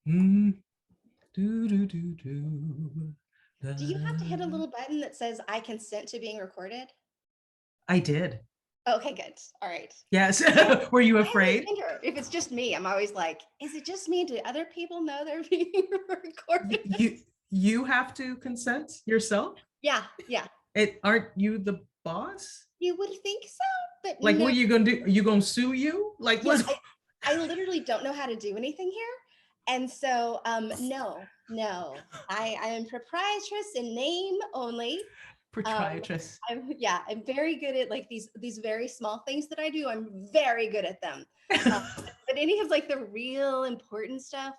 Mm, do, do, do, do. Do you have to hit a little button that says I consent to being recorded? I did. Okay, good. All right. Yes. I, Were you I always afraid? wonder if it's just me. I'm always like, is it just me? Do other people know they're being recorded? You have to consent yourself? Yeah, yeah. It aren't you the boss? You would think so, but Like what no. are you gonna do? Are you gonna sue you? Like Yeah, what's I literally don't know how to do anything here. And so no, no. I am proprietress in name only. Um, proprietress? I'm very good at like these very small things that I do. I'm very good at them. Uh, but any of like the real important stuff,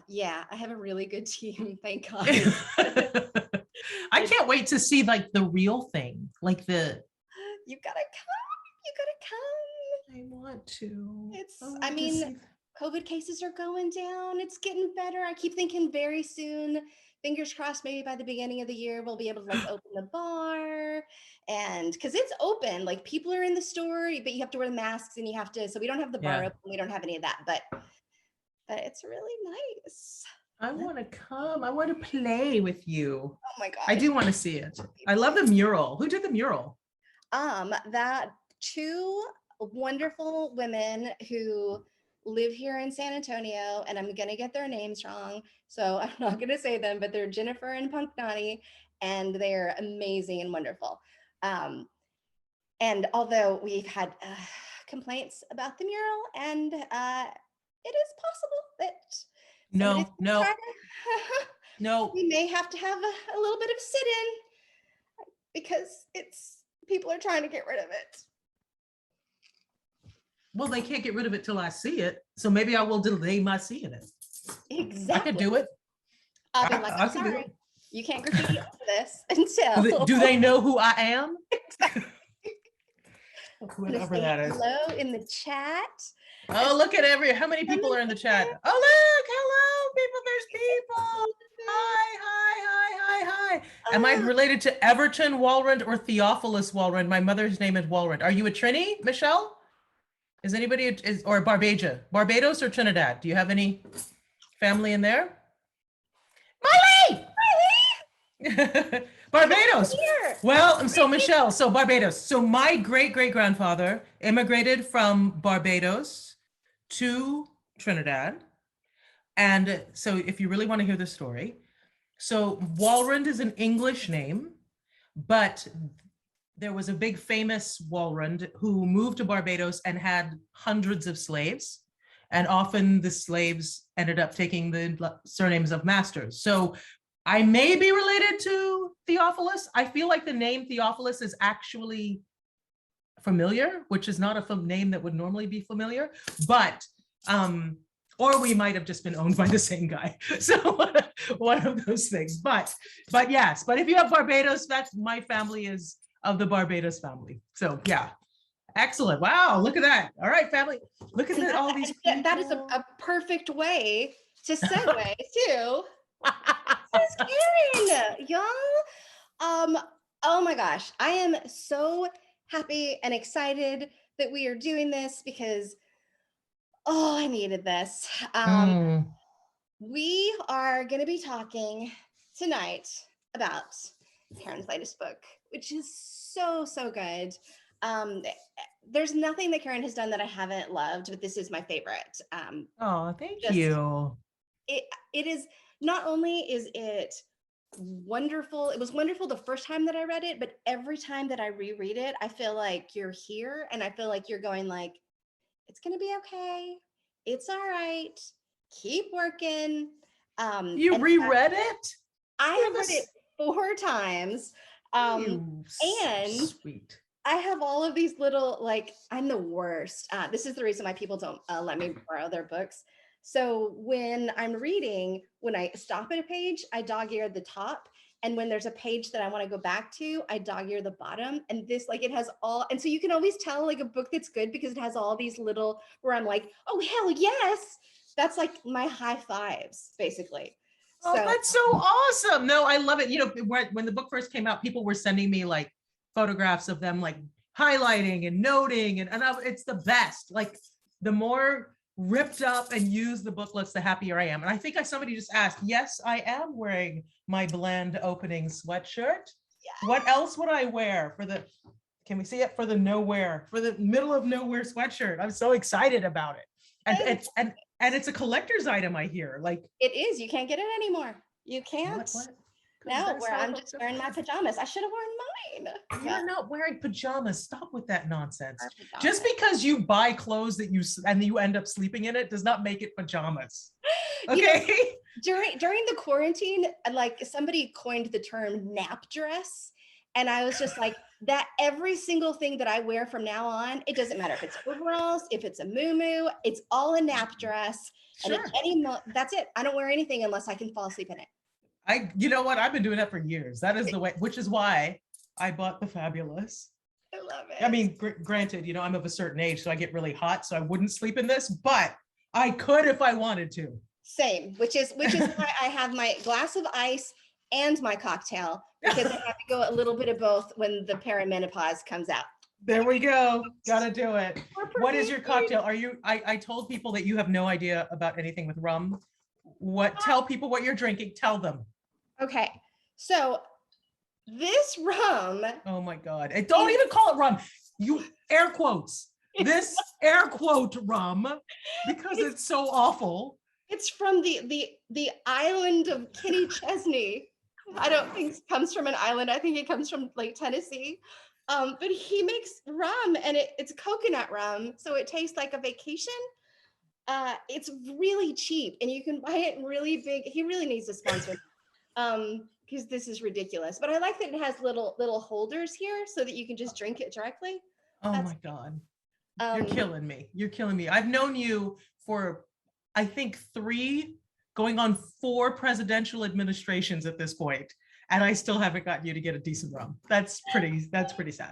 yeah, I have a really good team, thank God. I It's can't wait to see like the real thing. Like the you gotta come, you gotta come. I want to. I It's, I want to mean, see. COVID cases are going down. It's getting better. I keep thinking very soon, fingers crossed, maybe by the beginning of the year, we'll be able to like open the bar. And because it's open, like people are in the store, but you have to wear the masks and you have to, so we don't have the bar Yeah. open. We don't have any of that, but it's really nice. I want to come. I want to play with you. Oh my I gosh. do want to see it. I love the mural. Who did the mural? That two wonderful women who live here in San Antonio, and I'm gonna get their names wrong, so I'm not gonna say them, but they're Jennifer and Punknani, and they're amazing and wonderful. Um, and although we've had complaints about the mural, and it is possible that somebody's No, gonna try no, to, no. we may have to have a little bit of sit-in because it's people are trying to get rid of it. Well, they can't get rid of it till I see it. So maybe I will delay my seeing it. I could Exactly. do it. I'll be like, I I'm can do sorry, it. you can't graffiti over this until Do they know who I am? gonna Whoever say that is. hello in the chat. Oh, look at how many people are in the chat? Oh, look, hello, people, there's people. Hi, hi, hi, hi, hi. Am I related to Everton Walrond or Theophilus Walrond? My mother's name is Walrond. Are you a Trini, Michelle? Is anybody, or Barbados? Barbados or Trinidad? Do you have any family in there? Miley! Barbados. Well, so Michelle, so Barbados. So my great-great-grandfather immigrated from Barbados to Trinidad. And so if you really want to hear the story, so Walrond is an English name, but there was a big famous Walrond who moved to Barbados and had hundreds of slaves. And often the slaves ended up taking the surnames of masters. So I may be related to Theophilus. I feel like the name Theophilus is actually familiar, which is not a name that would normally be familiar, but or we might have just been owned by the same guy. So one of those things. But yes, but if you have Barbados, that's my family is of the Barbados family. So yeah. Excellent. Wow, look at that. All right, family. Look at all these people. That is a perfect way to segue to Karen, y'all. Oh my gosh, I am so happy and excited that we are doing this because I needed this. We are going to be talking tonight about Karen's latest book, which is so good. There's nothing that Karen has done that I haven't loved, but this is my favorite. Oh, thank Just you. it is not only is it wonderful, it was wonderful the first time that I read it, but every time that I reread it, I feel like you're here and I feel like you're going like, it's gonna be okay. It's all right. Keep working. You And reread it? I have read it 4 times. You And sweet. I have all of these little, like, I'm the worst. This is the reason why people don't let me borrow their books. So when I'm reading, when I stop at a page, I dog ear the top. And when there's a page that I want to go back to, I dog ear the bottom. And this, like, it has all, and so you can always tell like a book that's good because it has all these little, where I'm like, oh, hell yes. That's like my high fives, basically. Oh, So that's so awesome. No, I love it. You know, when the book first came out, people were sending me like photographs of them like highlighting and noting, and it's the best. Like the more ripped up and used the booklets, the happier I am. And I think somebody just asked, yes, I am wearing my bland opening sweatshirt. Yeah. What else would I wear for the, can we see it, for the nowhere, for the middle of nowhere sweatshirt? I'm so excited about it. And it's a collector's item, I hear. Like, it is. You can't get it anymore. You can't. what? Now where I'm just wearing my pajamas. I should have worn mine. You're not wearing pajamas. Stop with that nonsense. Just because you buy clothes that you end up sleeping in it does not make it pajamas. Okay. You know, during the quarantine, like somebody coined the term nap dress. And I was just like, that every single thing that I wear from now on, it doesn't matter if it's overalls, if it's a muumuu, it's all a nap dress. Sure. And that's it. I don't wear anything unless I can fall asleep in it. You know what? I've been doing that for years. That is the way, which is why I bought the Fabulous. I love it. I mean, granted, you know, I'm of a certain age, so I get really hot, so I wouldn't sleep in this, but I could if I wanted to. Same, which is why I have my glass of ice and my cocktail, because I have to go a little bit of both when the perimenopause comes out. There we go. Gotta do it. What is your cocktail? I told people that you have no idea about anything with rum. Tell people what you're drinking. Tell them. Okay, so this rum. Oh my God. Don't even call it rum. You air quotes. This air quote rum, because it's so awful. It's from the island of Kenny Chesney. I don't think it comes from an island. I think it comes from like Tennessee. But he makes rum, and it's coconut rum, so it tastes like a vacation. It's really cheap, and you can buy it in really big. He really needs a sponsor, because this is ridiculous. But I like that it has little holders here so that you can just drink it directly. My God, you're killing me. You're killing me. I've known you for, I think, 3 going on 4 presidential administrations at this point, and I still haven't gotten you to get a decent rum. That's pretty sad.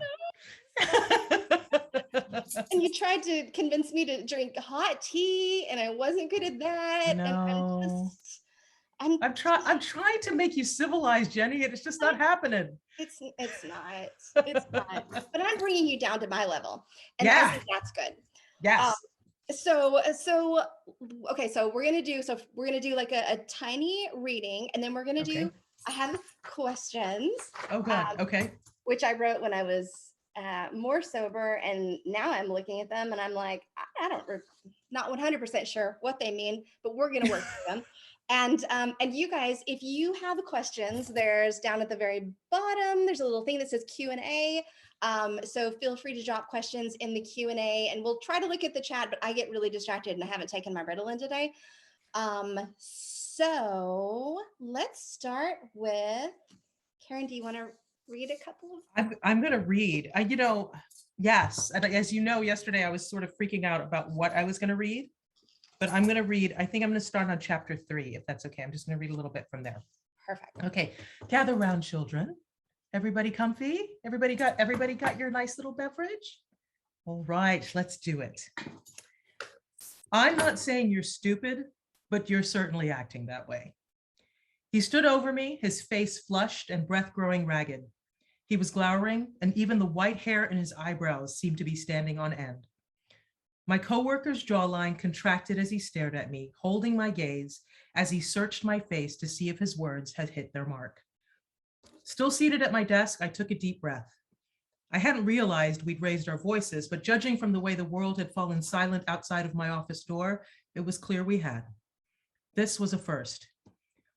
And you tried to convince me to drink hot tea, and I wasn't good at that. No. And I'm trying to make you civilized, Jenny, and it's just not happening. It's not. But I'm bringing you down to my level, and yeah. I think that's good. Yes. Okay, so we're gonna do like a tiny reading, and then we're gonna do. I have questions. Oh God. Okay. Which I wrote when I was more sober, and now I'm looking at them and I'm like, not 100% sure what they mean, but we're gonna work with them. And you guys, if you have questions, there's down at the very bottom, there's a little thing that says Q&A. So feel free to drop questions in the Q&A, and we'll try to look at the chat, but I get really distracted and I haven't taken my Ritalin today. So let's start with, Karen, do you want to read a couple of? I'm going to read. Yes. And as you know, yesterday I was sort of freaking out about what I was going to read, but I'm going to read, I think I'm going to start on chapter 3, if that's okay. I'm just going to read a little bit from there. Perfect. Okay. Gather round, children. Everybody comfy? Everybody got your nice little beverage? All right, let's do it. I'm not saying you're stupid, but you're certainly acting that way. He stood over me, his face flushed and breath growing ragged. He was glowering, and even the white hair in his eyebrows seemed to be standing on end. My coworker's jawline contracted as he stared at me, holding my gaze as he searched my face to see if his words had hit their mark. Still seated at my desk, I took a deep breath. I hadn't realized we'd raised our voices, but judging from the way the world had fallen silent outside of my office door, it was clear we had. This was a first.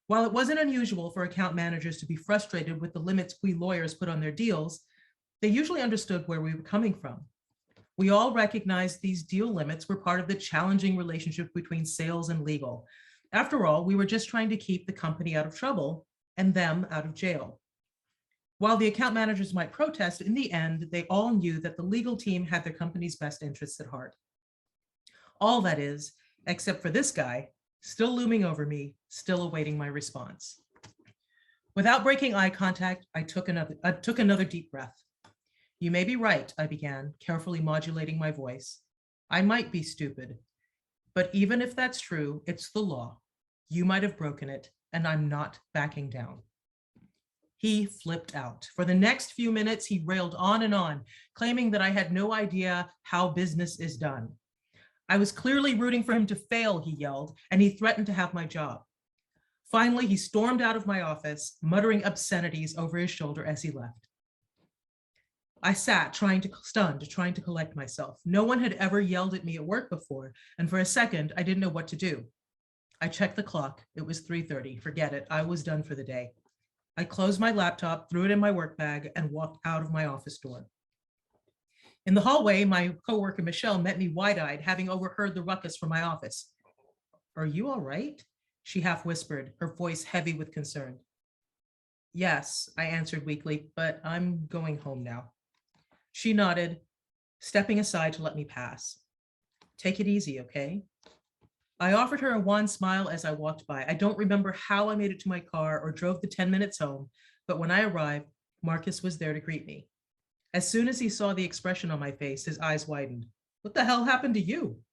While it wasn't unusual for account managers to be frustrated with the limits we lawyers put on their deals, they usually understood where we were coming from. We all recognized these deal limits were part of the challenging relationship between sales and legal. After all, we were just trying to keep the company out of trouble and them out of jail. While the account managers might protest, in the end, they all knew that the legal team had their company's best interests at heart. All that is, except for this guy, still looming over me, still awaiting my response. Without breaking eye contact, I took another deep breath. You may be right, I began, carefully modulating my voice. I might be stupid, but even if that's true, it's the law. You might have broken it, and I'm not backing down. He flipped out. For the next few minutes, he railed on and on, claiming that I had no idea how business is done. I was clearly rooting for him to fail, he yelled, and he threatened to have my job. Finally, he stormed out of my office, muttering obscenities over his shoulder as he left. I sat, stunned, trying to collect myself. No one had ever yelled at me at work before, and for a second, I didn't know what to do. I checked the clock. It was 3:30. Forget it. I was done for the day. I closed my laptop, threw it in my work bag, and walked out of my office door. In the hallway, my coworker, Michelle, met me wide-eyed, having overheard the ruckus from my office. "Are you all right?" she half whispered, her voice heavy with concern. "Yes," I answered weakly, "but I'm going home now." She nodded, stepping aside to let me pass. "Take it easy, okay?" I offered her a wan smile as I walked by. I don't remember how I made it to my car or drove the 10 minutes home, but when I arrived, Marcus was there to greet me. As soon as he saw the expression on my face, his eyes widened. "What the hell happened to you?"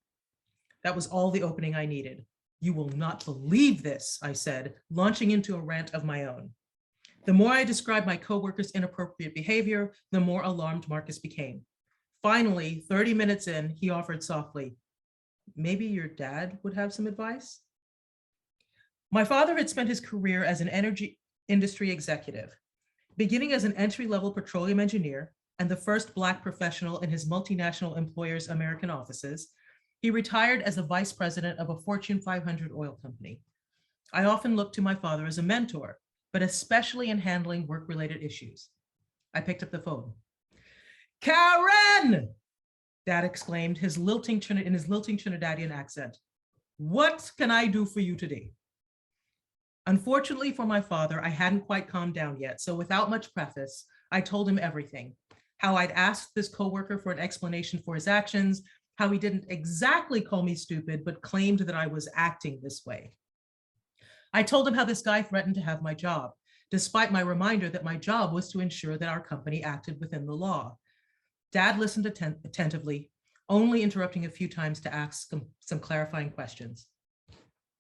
That was all the opening I needed. "You will not believe this," I said, launching into a rant of my own. The more I described my coworker's inappropriate behavior, the more alarmed Marcus became. Finally, 30 minutes in, he offered softly, "Maybe your dad would have some advice?" My father had spent his career as an energy industry executive, beginning as an entry-level petroleum engineer and the first Black professional in his multinational employer's American offices. He retired as a vice president of a Fortune 500 oil company. I often looked to my father as a mentor, but especially in handling work-related issues. I picked up the phone. "Karen!" Dad exclaimed, in his lilting Trinidadian accent. "What can I do for you today?" Unfortunately for my father, I hadn't quite calmed down yet, so without much preface, I told him everything. How I'd asked this coworker for an explanation for his actions, how he didn't exactly call me stupid, but claimed that I was acting this way. I told him how this guy threatened to have my job, despite my reminder that my job was to ensure that our company acted within the law. Dad listened attentively, only interrupting a few times to ask some clarifying questions.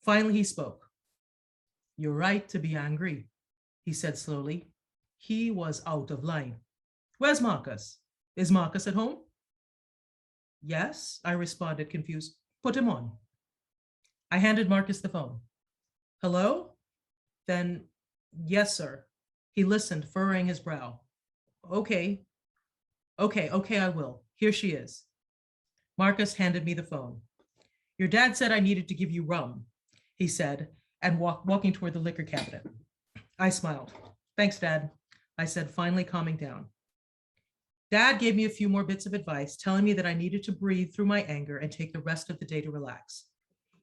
Finally, he spoke. "You're right to be angry," he said slowly. "He was out of line. Where's Marcus? Is Marcus at home?" "Yes," I responded, confused. "Put him on." I handed Marcus the phone. "Hello? Then, yes, sir." He listened, furrowing his brow. Okay, I will. Here she is." Marcus handed me the phone. "Your dad said I needed to give you rum," he said, and walking toward the liquor cabinet. I smiled. "Thanks, Dad," I said, finally calming down. Dad gave me a few more bits of advice, telling me that I needed to breathe through my anger and take the rest of the day to relax.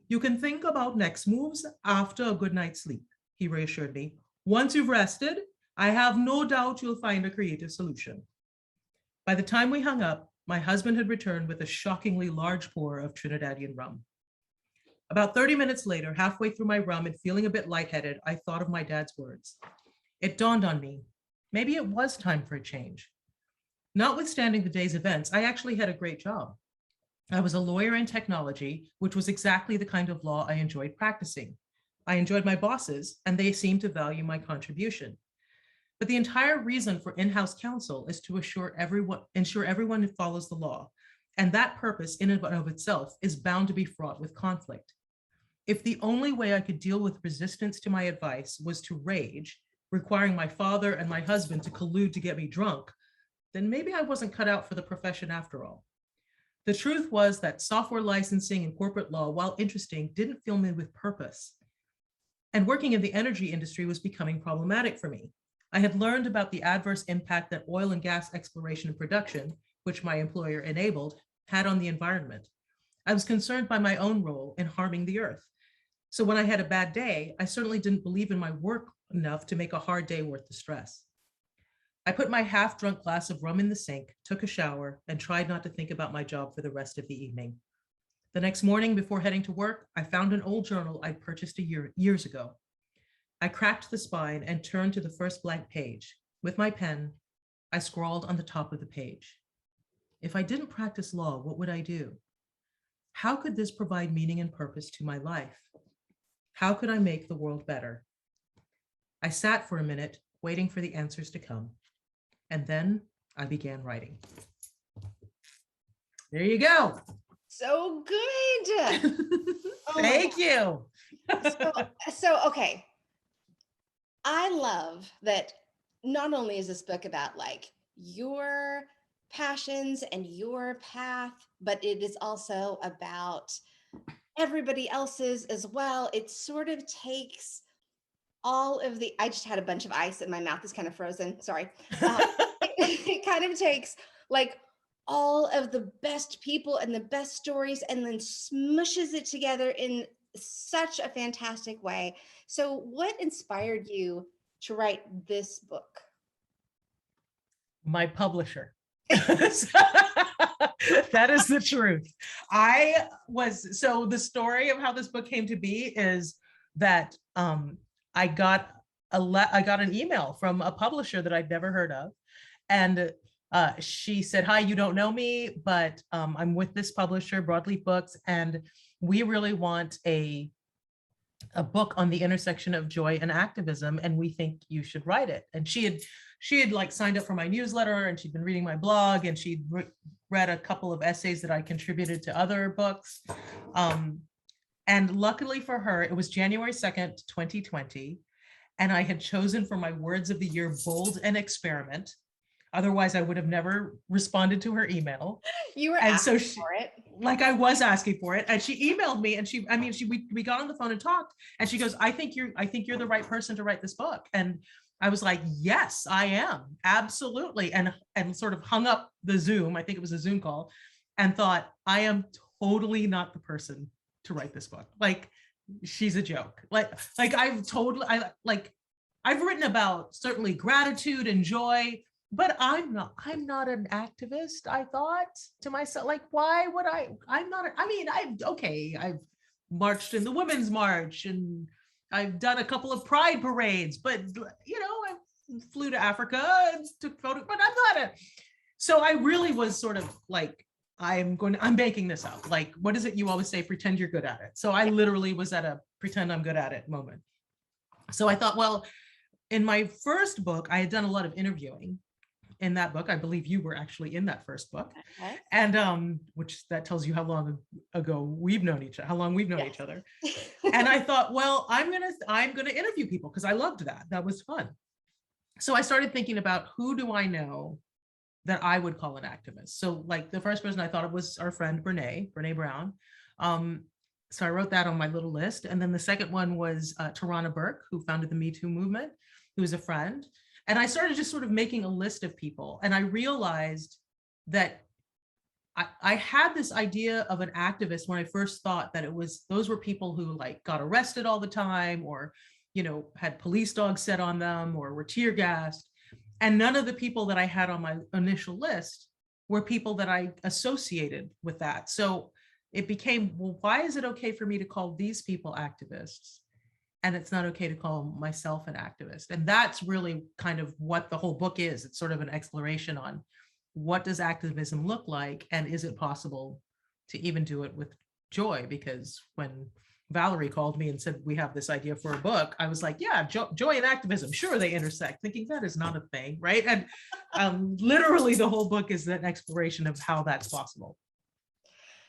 "You can think about next moves after a good night's sleep," he reassured me. "Once you've rested, I have no doubt you'll find a creative solution." By the time we hung up, my husband had returned with a shockingly large pour of Trinidadian rum. About 30 minutes later, halfway through my rum and feeling a bit lightheaded, I thought of my dad's words. It dawned on me, maybe it was time for a change. Notwithstanding the day's events, I actually had a great job. I was a lawyer in technology, which was exactly the kind of law I enjoyed practicing. I enjoyed my bosses, and they seemed to value my contribution. But the entire reason for in-house counsel is to ensure everyone follows the law. And that purpose in and of itself is bound to be fraught with conflict. If the only way I could deal with resistance to my advice was to rage, requiring my father and my husband to collude to get me drunk, then maybe I wasn't cut out for the profession after all. The truth was that software licensing and corporate law, while interesting, didn't fill me with purpose. And working in the energy industry was becoming problematic for me. I had learned about the adverse impact that oil and gas exploration and production, which my employer enabled, had on the environment. I was concerned by my own role in harming the earth. So when I had a bad day, I certainly didn't believe in my work enough to make a hard day worth the stress. I put my half-drunk glass of rum in the sink, took a shower, and tried not to think about my job for the rest of the evening. The next morning, before heading to work, I found an old journal I'd purchased years ago. I cracked the spine and turned to the first blank page. With my pen, I scrawled on the top of the page. If I didn't practice law, what would I do? How could this provide meaning and purpose to my life? How could I make the world better? I sat for a minute, waiting for the answers to come. And then I began writing. There you go. So good. Oh my Thank you. so okay. I love that not only is this book about like your passions and your path, but it is also about everybody else's as well. It sort of takes all of the, I just had a bunch of ice and my mouth is kind of frozen. Sorry. Um, it kind of takes like all of the best people and the best stories and then smushes it together in such a fantastic way. So, what inspired you to write this book? My publisher. That is the truth. So the story of how this book came to be is that I got I got an email from a publisher that I'd never heard of, and she said, "Hi, you don't know me, but I'm with this publisher, Broadleaf Books, and we really want a book on the intersection of joy and activism, and we think you should write it." And she had like signed up for my newsletter, and she'd been reading my blog, and she'd read a couple of essays that I contributed to other books. And luckily for her, it was January 2nd, 2020, and I had chosen for my words of the year, bold and experiment. Otherwise, I would have never responded to her email. You were And asking so she, for it. like I was asking for it, and she emailed me, and we got on the phone and talked, and she goes, I think you're the right person to write this book. And I was like, yes, I am, absolutely. And sort of hung up the Zoom, I think it was a Zoom call, and thought, I am totally not the person to write this book. Like, she's a joke. Like I've written about certainly gratitude and joy, but I'm not an activist. I thought to myself, like, why would I'm not, I've marched in the Women's March, and I've done a couple of pride parades, but I flew to Africa and took photos, but I'm not so I really was sort of like, I'm banking this out. Like, what is it you always say? Pretend you're good at it. So I literally was at a pretend I'm good at it moment. So I thought, well, in my first book, I had done a lot of interviewing. In that book, I believe you were actually in that first book, and which that tells you how long ago we've known each other, how long we've known each other. And I thought, well, I'm gonna interview people because I loved that. That was fun. So I started thinking about, who do I know that I would call an activist? So like the first person I thought of was our friend Brene Brown. So I wrote that on my little list, and then the second one was Tarana Burke, who founded the Me Too movement, who was a friend. And I started just sort of making a list of people, and I realized that I had this idea of an activist when I first thought that those were people who like got arrested all the time, or had police dogs set on them, or were tear gassed. And none of the people that I had on my initial list were people that I associated with that. So it became, well, why is it okay for me to call these people activists, and it's not okay to call myself an activist? And that's really kind of what the whole book is. It's sort of an exploration on, what does activism look like, and is it possible to even do it with joy? Because when Valerie called me and said, we have this idea for a book, I was like, yeah, joy and activism, sure, they intersect, thinking that is not a thing, right? And literally the whole book is an exploration of how that's possible.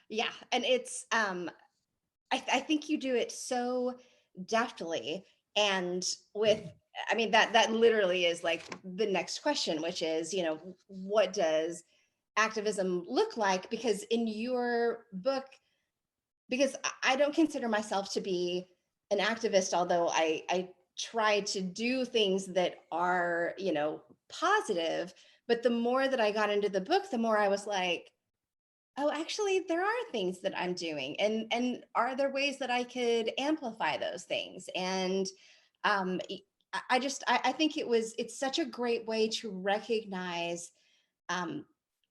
Yeah, and it's I think you do it so deftly, and with, I mean, that literally is like the next question, which is, what does activism look like? Because in your book, because I don't consider myself to be an activist, although I try to do things that are, positive. But the more that I got into the book, the more I was like, oh, actually, there are things that I'm doing, and are there ways that I could amplify those things? And I think it's such a great way to recognize um,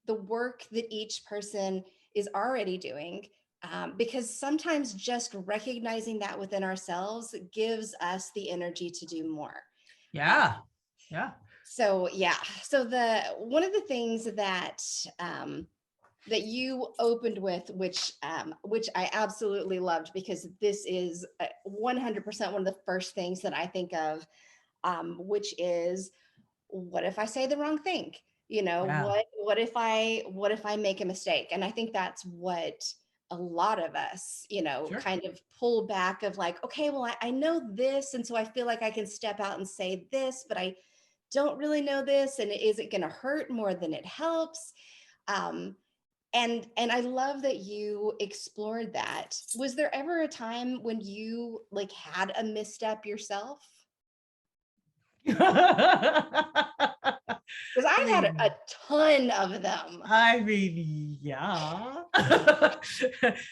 the work that each person is already doing, because sometimes just recognizing that within ourselves gives us the energy to do more. Yeah. So yeah, so the one of the things that that you opened with, which I absolutely loved, because this is 100% one of the first things that I think of, which is, what if I say the wrong thing? Yeah. What if I make a mistake? And I think that's what a lot of us, Sure. kind of pull back of like, okay, well, I know this. And so I feel like I can step out and say this, but I don't really know this. And is it going to hurt more than it helps? Um, and I love that you explored that. Was there ever a time when you like had a misstep yourself? Because I I've had a mean, ton of them. yeah.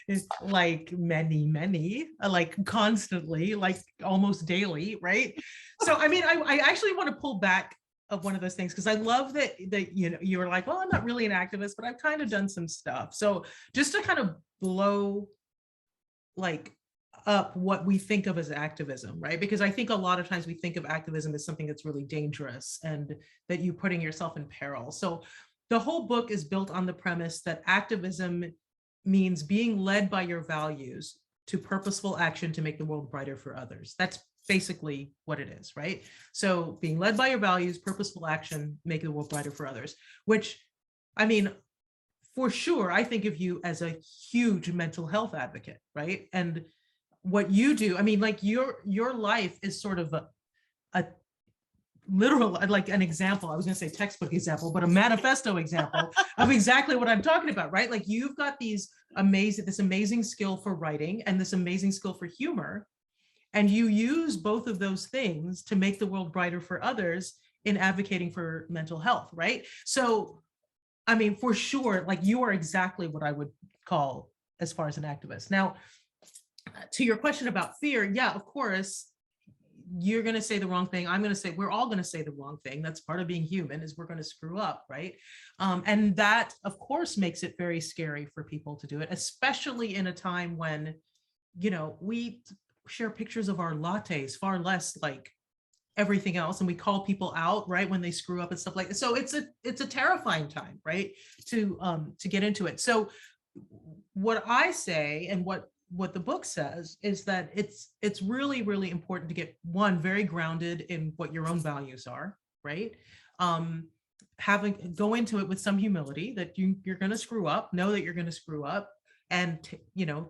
It's like many, like constantly, like almost daily, right? So, I mean, I actually want to pull back of one of those things because I love that you were like, well, I'm not really an activist, but I've kind of done some stuff. So just to kind of blow like up what we think of as activism, right? Because I think a lot of times we think of activism as something that's really dangerous and that you're putting yourself in peril. So the whole book is built on the premise that activism means being led by your values to purposeful action to make the world brighter for others. That's basically what it is, right? So being led by your values, purposeful action, make the world brighter for others, which, I mean, for sure, I think of you as a huge mental health advocate, right? And what you do, I mean, like your life is sort of a literal, like an example. I was going to say textbook example, but a manifesto example of exactly what I'm talking about, right? Like you've got this amazing skill for writing and this amazing skill for humor, and you use both of those things to make the world brighter for others in advocating for mental health, right? So I mean, for sure, like you are exactly what I would call as far as an activist. Now, to your question about fear, yeah, of course, you're going to say the wrong thing. I'm going to say, we're all going to say the wrong thing. That's part of being human, is we're going to screw up, right? And that, of course, makes it very scary for people to do it, especially in a time when, we share pictures of our lattes far less like everything else, and we call people out right when they screw up and stuff like that. So it's a terrifying time, right, to get into it. So what I say and what the book says is that it's really important to get one very grounded in what your own values are, right? Go into it with some humility that you're going to screw up, know that you're going to screw up, and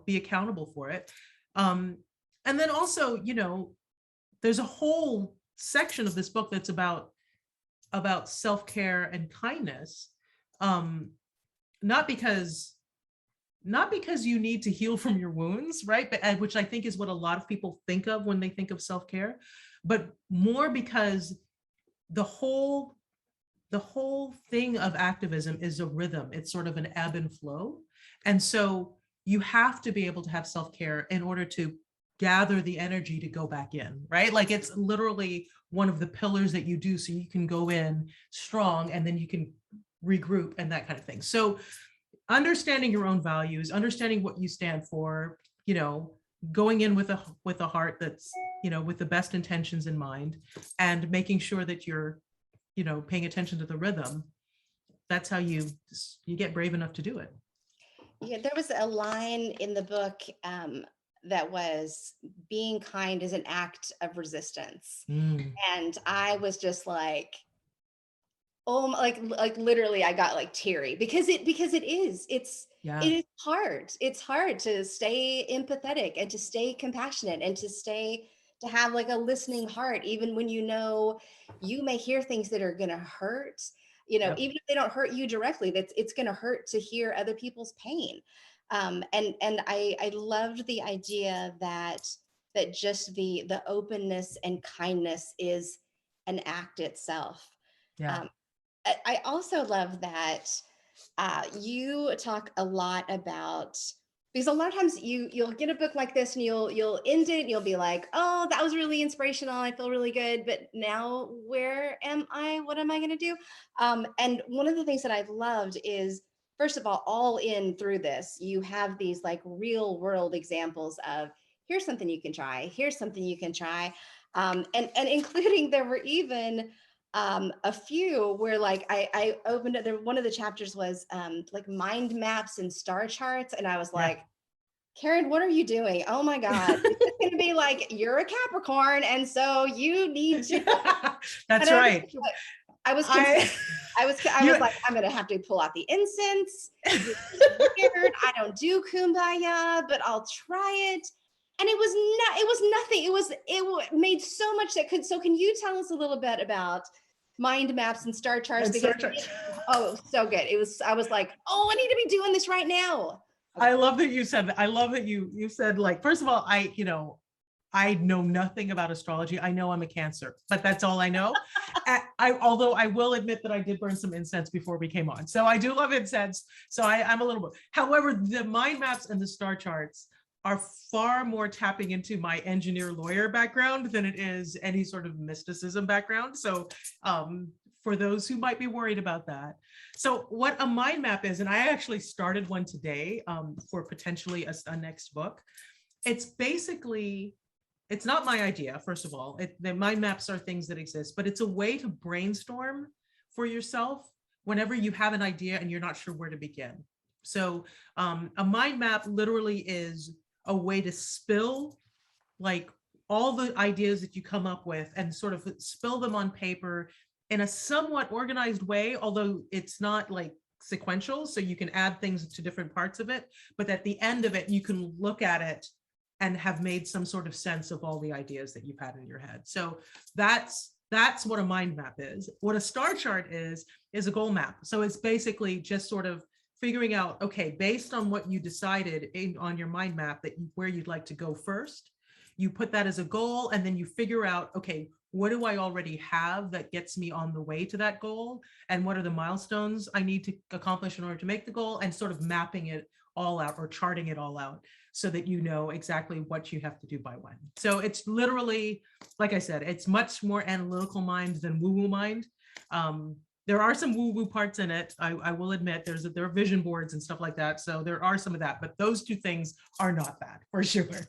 be accountable for it. And then also, there's a whole section of this book that's about self-care and kindness, not because you need to heal from your wounds, right? But which I think is what a lot of people think of when they think of self-care, but more because the whole thing of activism is a rhythm. It's sort of an ebb and flow, and so you have to be able to have self-care in order to gather the energy to go back in, right? Like it's literally one of the pillars that you do so you can go in strong and then you can regroup and that kind of thing. So understanding your own values, understanding what you stand for, going in with a heart that's, with the best intentions in mind, and making sure that you're, paying attention to the rhythm. That's how you get brave enough to do it. Yeah, there was a line in the book that was, being kind is an act of resistance. And I was just like, oh, like literally I got like teary because it is, it is hard. It's hard to stay empathetic and to stay compassionate and to have like a listening heart, even when you may hear things that are going to hurt, even if they don't hurt you directly, it's going to hurt to hear other people's pain. And I loved the idea that just the openness and kindness is an act itself. I also love that you talk a lot about, because a lot of times you'll get a book like this and you'll end it and you'll be like, oh, that was really inspirational, I feel really good, but now where am I? What am I going to do? And one of the things that I've loved is, first of all in through this, you have these like real world examples of, here's something you can try, here's something you can try. And including, there were even a few where like I opened it there. One of the chapters was like mind maps and star charts. And I was like, Karen, what are you doing? Oh my God. It's going to be like, you're a Capricorn. And so you need to. That's right. I was You- like, I'm gonna have to pull out the incense. This is weird. I don't do kumbaya, but I'll try it. And it was nothing. It made so much that could. So can you tell us a little bit about mind maps and star charts? And Because Star Trek. oh, it was so good. I was like, oh, I need to be doing this right now. I love that you said that. I love that you said, like, first of all, I know nothing about astrology. I know I'm a Cancer, but that's all I know. Although I will admit that I did burn some incense before we came on. So I do love incense. So I'm a little bit, however, the mind maps and the star charts are far more tapping into my engineer lawyer background than it is any sort of mysticism background. So for those who might be worried about that. So what a mind map is, and I actually started one today for potentially a next book. It's basically, it's not my idea, first of all. The mind maps are things that exist, but it's a way to brainstorm for yourself whenever you have an idea and you're not sure where to begin. So a mind map literally is a way to spill like all the ideas that you come up with and sort of spill them on paper in a somewhat organized way, although it's not like sequential. So you can add things to different parts of it, but at the end of it, you can look at it and have made some sort of sense of all the ideas that you've had in your head. So that's what a mind map is. What a star chart is a goal map. So it's basically just sort of figuring out, okay, based on what you decided on your mind map where you'd like to go first, you put that as a goal, and then you figure out, okay, what do I already have that gets me on the way to that goal? And what are the milestones I need to accomplish in order to make the goal, and sort of mapping it all out or charting it all out so that you know exactly what you have to do by when. So it's literally, like I said, it's much more analytical mind than woo-woo mind. There are some woo-woo parts in it. I will admit there are vision boards and stuff like that. So there are some of that, but those two things are not that for sure.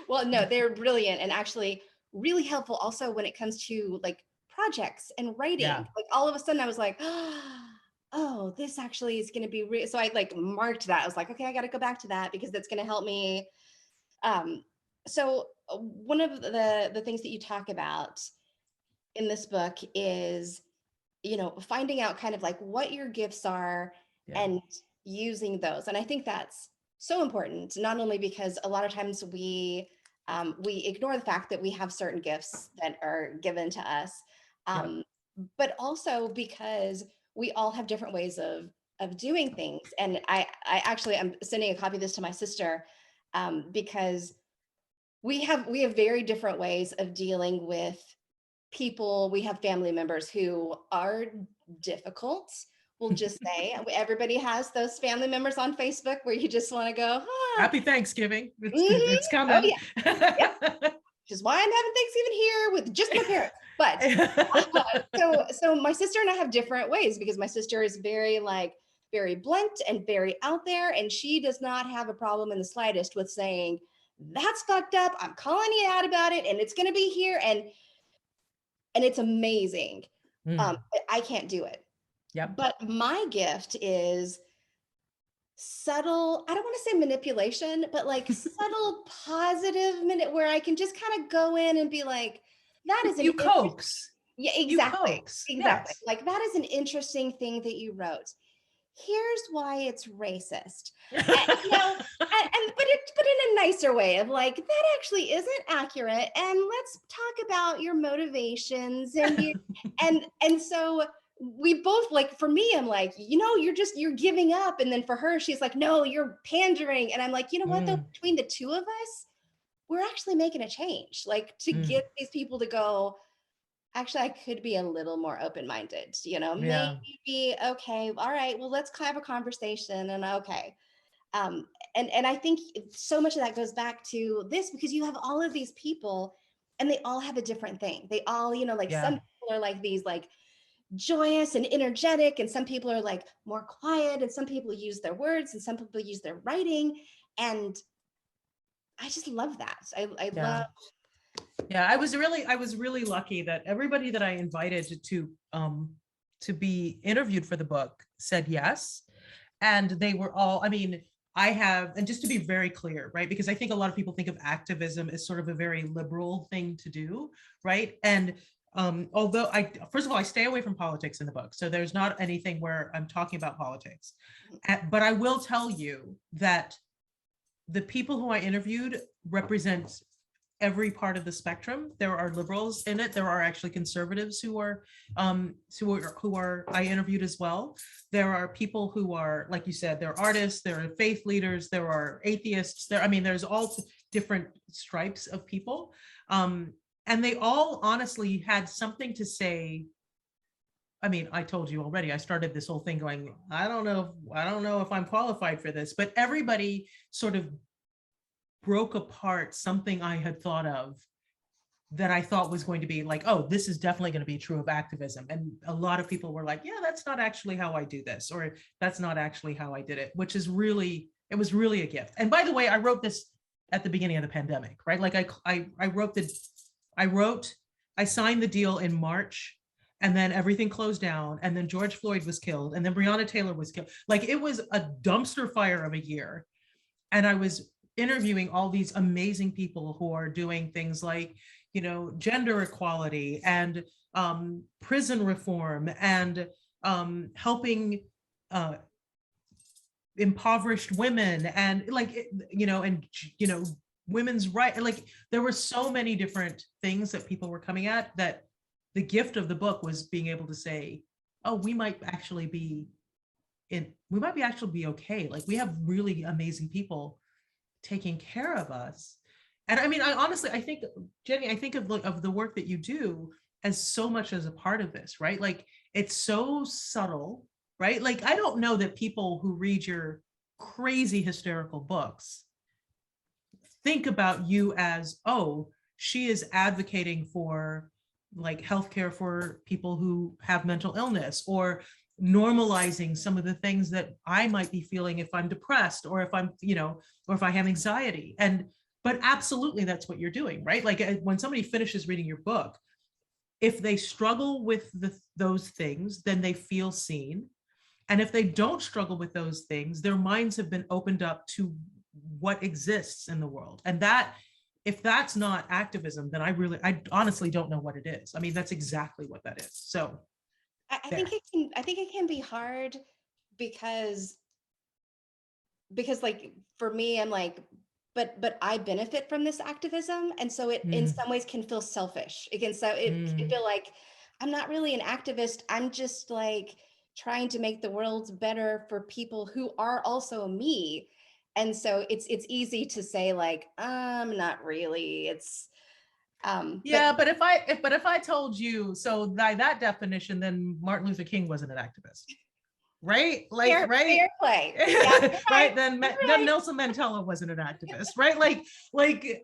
Well, no, they're brilliant and actually really helpful also when it comes to like projects and writing. Yeah. Like all of a sudden I was like, oh, this actually is going to be so I like marked that. I was like, okay, I got to go back to that because that's going to help me. So one of the things that you talk about in this book is, finding out kind of like what your gifts are and using those. And I think that's so important, not only because a lot of times we ignore the fact that we have certain gifts that are given to us, but also because we all have different ways of doing things. And I actually, I'm sending a copy of this to my sister because we have very different ways of dealing with people. We have family members who are difficult. We'll just say everybody has those family members on Facebook where you just want to go, Happy Thanksgiving. It's coming. Oh, yeah. Yep. Which is why I'm having Thanksgiving here with just my parents. But so my sister and I have different ways because my sister is very blunt and very out there, and she does not have a problem in the slightest with saying that's fucked up. I'm calling you out about it, and it's going to be here, and it's amazing. I can't do it. Yeah. But my gift is subtle, I don't want to say manipulation, but like subtle positive minute where I can just kind of go in and be like, that is you coax. Yeah, exactly. You coax. Exactly. Yes. Like that is an interesting thing that you wrote. Here's why it's racist. And, but in a nicer way of like, that actually isn't accurate. And let's talk about your motivations and and so we both, like, for me, I'm like, you're giving up. And then for her, she's like, no, you're pandering. And I'm like, you know what, though, between the two of us, we're actually making a change, like to get these people to go, actually, I could be a little more open-minded, maybe, okay, all right, well, let's have a conversation and okay. And I think so much of that goes back to this because you have all of these people and they all have a different thing. They all, some people are like these, like, joyous and energetic, and some people are like more quiet, and some people use their words and some people use their writing, and I just love that. I love. Yeah, I was really lucky that everybody that I invited to be interviewed for the book said yes, and they were all, I mean, and just to be very clear, right, because I think a lot of people think of activism as sort of a very liberal thing to do, right? And although first of all, I stay away from politics in the book. So there's not anything where I'm talking about politics. But I will tell you that the people who I interviewed represent every part of the spectrum. There are liberals in it. There are actually conservatives who are I interviewed as well. There are people who are, like you said, there are artists, there are faith leaders, there are atheists. There's all different stripes of people. And they all honestly had something to say. I mean, I told you already, I started this whole thing going, I don't know if I'm qualified for this, but everybody sort of broke apart something I had thought of that I thought was going to be like, oh, this is definitely going to be true of activism. And a lot of people were like, yeah, that's not actually how I do this, or that's not actually how I did it, which is really, it was really a gift. And by the way, I wrote this at the beginning of the pandemic, right? Like I signed the deal in March, and then everything closed down, and then George Floyd was killed, and then Breonna Taylor was killed. Like, it was a dumpster fire of a year. And I was interviewing all these amazing people who are doing things like, gender equality and prison reform and helping impoverished women and women's rights. Like, there were so many different things that people were coming at, that the gift of the book was being able to say, oh, we might actually be okay. Like, we have really amazing people taking care of us. And I mean, I think, Jenny, I think of the work that you do as so much as a part of this, right? Like, it's so subtle, right? Like, I don't know that people who read your crazy hysterical books think about you as, oh, she is advocating for like healthcare for people who have mental illness, or normalizing some of the things that I might be feeling if I'm depressed, or if I'm, or if I have anxiety. But absolutely, that's what you're doing, right? Like, when somebody finishes reading your book, if they struggle with those things, then they feel seen. And if they don't struggle with those things, their minds have been opened up to what exists in the world. And that, if that's not activism, then I honestly don't know what it is. I mean, that's exactly what that is. So I think it can be hard because like, for me, I'm like, but I benefit from this activism. And so it in some ways can feel selfish. It can feel like I'm not really an activist. I'm just like trying to make the world better for people who are also me. And so it's easy to say like, not really. It's but if I told you, so by that definition, then Martin Luther King wasn't an activist, right? Like, fair play. Yeah, right? Then Nelson Mandela wasn't an activist, right? Like,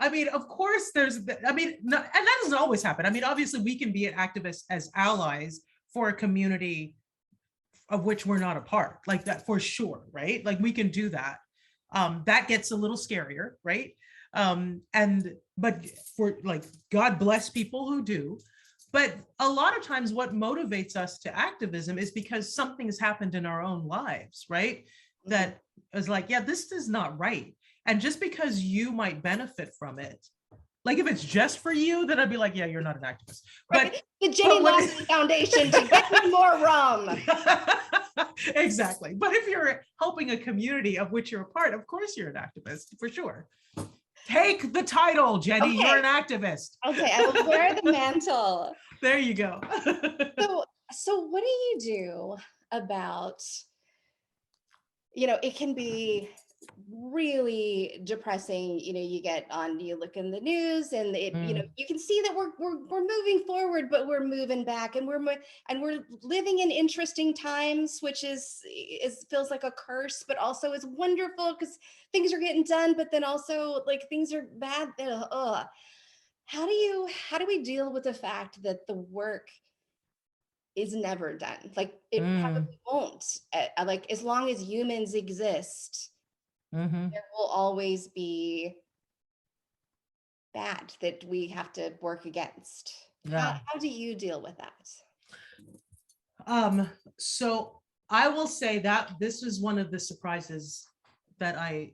I mean, of course and that doesn't always happen. I mean, obviously we can be an activist as allies for a community of which we're not a part, like that, for sure, right? Like, we can do that. That gets a little scarier, right? But for, like, God bless people who do. But a lot of times what motivates us to activism is because something has happened in our own lives, right? That is like, yeah, this is not right. And just because you might benefit from it, like, if it's just for you, then I'd be like, yeah, you're not an activist. Right. But the Jenny Lawson Foundation to get me more rum. Exactly. But if you're helping a community of which you're a part, of course you're an activist, for sure. Take the title, Jenny. Okay. You're an activist. Okay, I will wear the mantle. There you go. So what do you do about, it can be really depressing. You look in the news, and you can see that we're moving forward, but we're moving back, and we're living in interesting times, which is feels like a curse, but also is wonderful because things are getting done, but then also like things are bad. How do we deal with the fact that the work is never done? Like, it probably won't. Like, as long as humans exist, there will always be bad that we have to work against. Yeah. How do you deal with that? So I will say that this was one of the surprises that I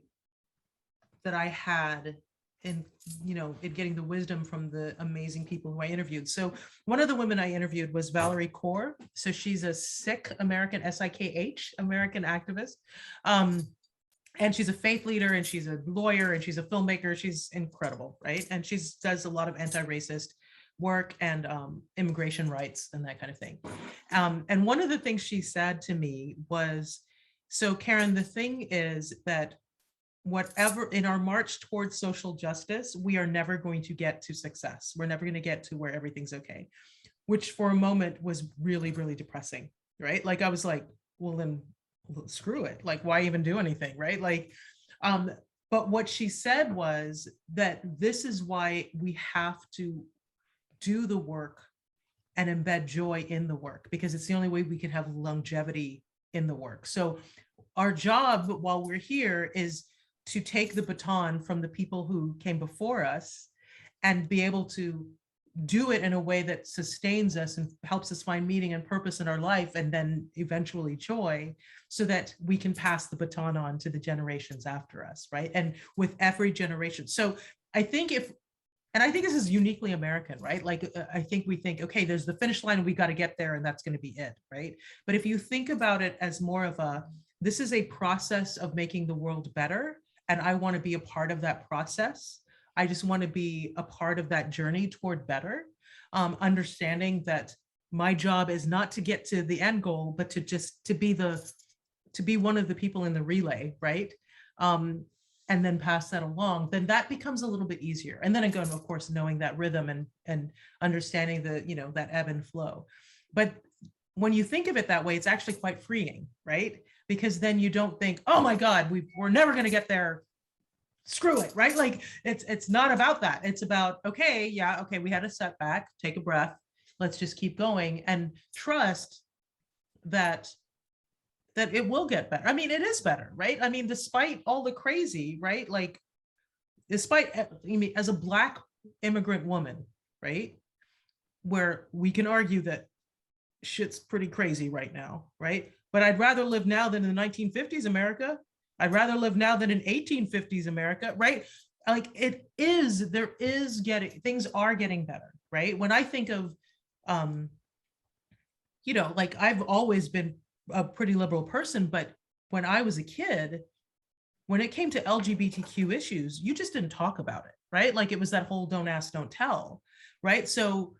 had in, you know, in getting the wisdom from the amazing people who I interviewed. So one of the women I interviewed was Valerie Kaur. So she's a Sikh American, SIKH American activist. And she's a faith leader, and she's a lawyer, and she's a filmmaker. She's incredible, right? And she does a lot of anti-racist work and immigration rights and that kind of thing. And one of the things she said to me was, so Karen, the thing is that whatever in our march towards social justice, we are never going to get to success. We're never going to get to where everything's okay, which for a moment was really, really depressing, right? Like I was like, well, then screw it. Like, why even do anything, right? Like, but what she said was that this is why we have to do the work and embed joy in the work, because it's the only way we can have longevity in the work. So our job while we're here is to take the baton from the people who came before us and be able to do it in a way that sustains us and helps us find meaning and purpose in our life, and then eventually joy, so that we can pass the baton on to the generations after us, right? And with every generation. So I think and I think this is uniquely American, right? Like, I think we think, okay, there's the finish line, we got to get there and that's going to be it, right? But if you think about it as more of this is a process of making the world better, and I want to be a part of that process. I just want to be a part of that journey toward better, understanding that my job is not to get to the end goal, but to be one of the people in the relay, right? And then pass that along, then that becomes a little bit easier. And then again, of course, knowing that rhythm and understanding that ebb and flow. But when you think of it that way, it's actually quite freeing, right? Because then you don't think, oh my God, we're never going to get there. Screw it, right? Like it's not about that. It's about, okay, we had a setback, take a breath, let's just keep going and trust that it will get better. I mean, it is better, right? I mean, despite all the crazy, right? Like, despite, I mean, as a Black immigrant woman, right? Where we can argue that shit's pretty crazy right now, right? But I'd rather live now than in the 1950s America. I'd rather live now than in 1850s America, right? Like things are getting better, right? When I think of, like I've always been a pretty liberal person, but when I was a kid, when it came to LGBTQ issues, you just didn't talk about it, right? Like it was that whole don't ask, don't tell, right? So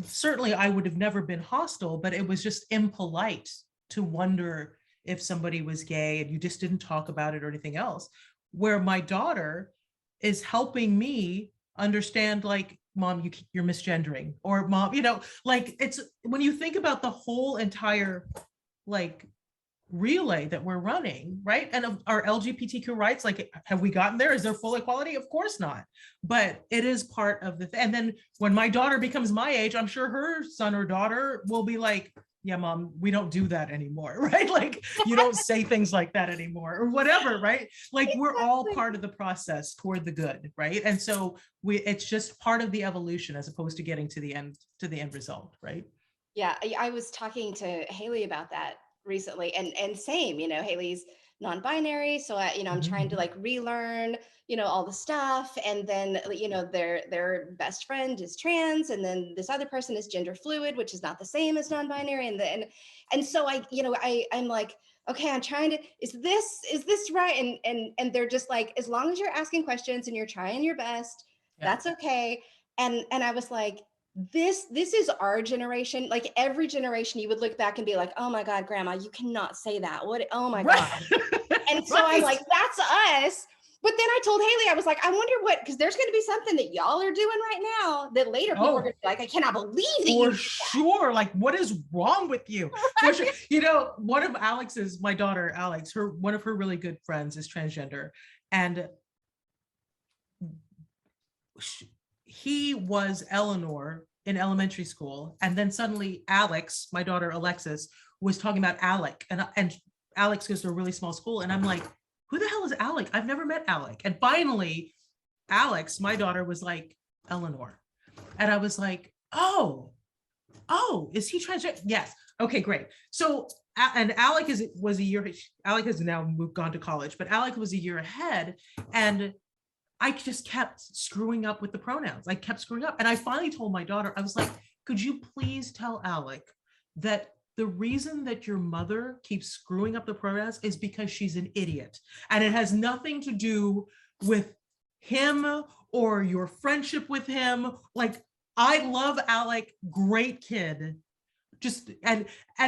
certainly I would have never been hostile, but it was just impolite to wonder if somebody was gay and you just didn't talk about it or anything else. Where my daughter is helping me understand, like, Mom, you're misgendering, or Mom, like it's, when you think about the whole entire like relay that we're running, right? And of our LGBTQ rights, like, have we gotten there? Is there full equality? Of course not. But it is part of the thing. And then when my daughter becomes my age, I'm sure her son or daughter will be like, yeah, Mom, we don't do that anymore, right? Like, you don't say things like that anymore, or whatever, right? Like, we're all part of the process toward the good, right? And so it's just part of the evolution as opposed to getting to the end result, right? Yeah, I was talking to Haley about that recently, and same, Haley's non-binary, so I'm trying to like relearn, all the stuff, and then their best friend is trans, and then this other person is gender fluid, which is not the same as non-binary, and so I'm like, okay, I'm trying to, is this right? And they're just like, as long as you're asking questions and you're trying your best, that's okay. And I was like, this is our generation. Like every generation you would look back and be like, oh my God, Grandma, you cannot say that. Oh my God. And so I'm like, that's us. But then I told Haley, I was like, I wonder because there's going to be something that y'all are doing right now that later people are going to be like, I cannot believe that you did that. Sure. Like, what is wrong with you? For sure. One of my daughter, Alex, one of her really good friends is transgender. And he was Eleanor in elementary school. And then suddenly Alex, my daughter Alexis, was talking about Alec. And Alex goes to a really small school. And I'm like, who the hell is Alec? I've never met Alec. And finally, Alex, my daughter, was like, Eleanor. And I was like, oh, is he transgender? Yes. Okay, great. So, and Alec was a year, Alec has now gone to college, but Alec was a year ahead. And I just kept screwing up with the pronouns. I kept screwing up. And I finally told my daughter, I was like, could you please tell Alec that the reason that your mother keeps screwing up the pronouns is because she's an idiot. And it has nothing to do with him or your friendship with him. Like, I love Alec, great kid. Just, and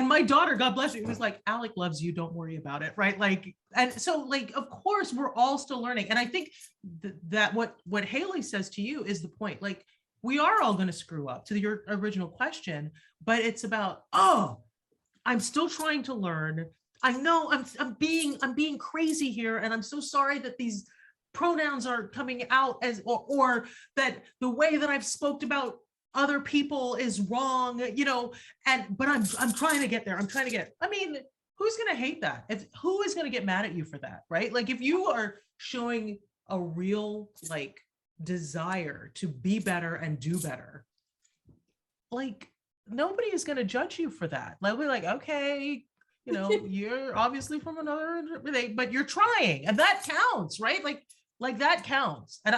my daughter, God bless you, was like, Alec loves you, don't worry about it, right? Like, and so like, of course, we're all still learning. And I think that what Haley says to you is the point. Like, we are all going to screw up, to your original question, but it's about, oh, I'm still trying to learn. I know I'm being crazy here, and I'm so sorry that these pronouns are coming out as, or that the way that I've spoke about other people is wrong, you know, but I'm trying to get there. I mean, who's going to hate that? Who is going to get mad at you for that, right? Like, if you are showing a real like desire to be better and do better, like, nobody is going to judge you for that. Like, we're like, okay, you know, you're obviously from another, but you're trying, and that counts, right? Like that counts. And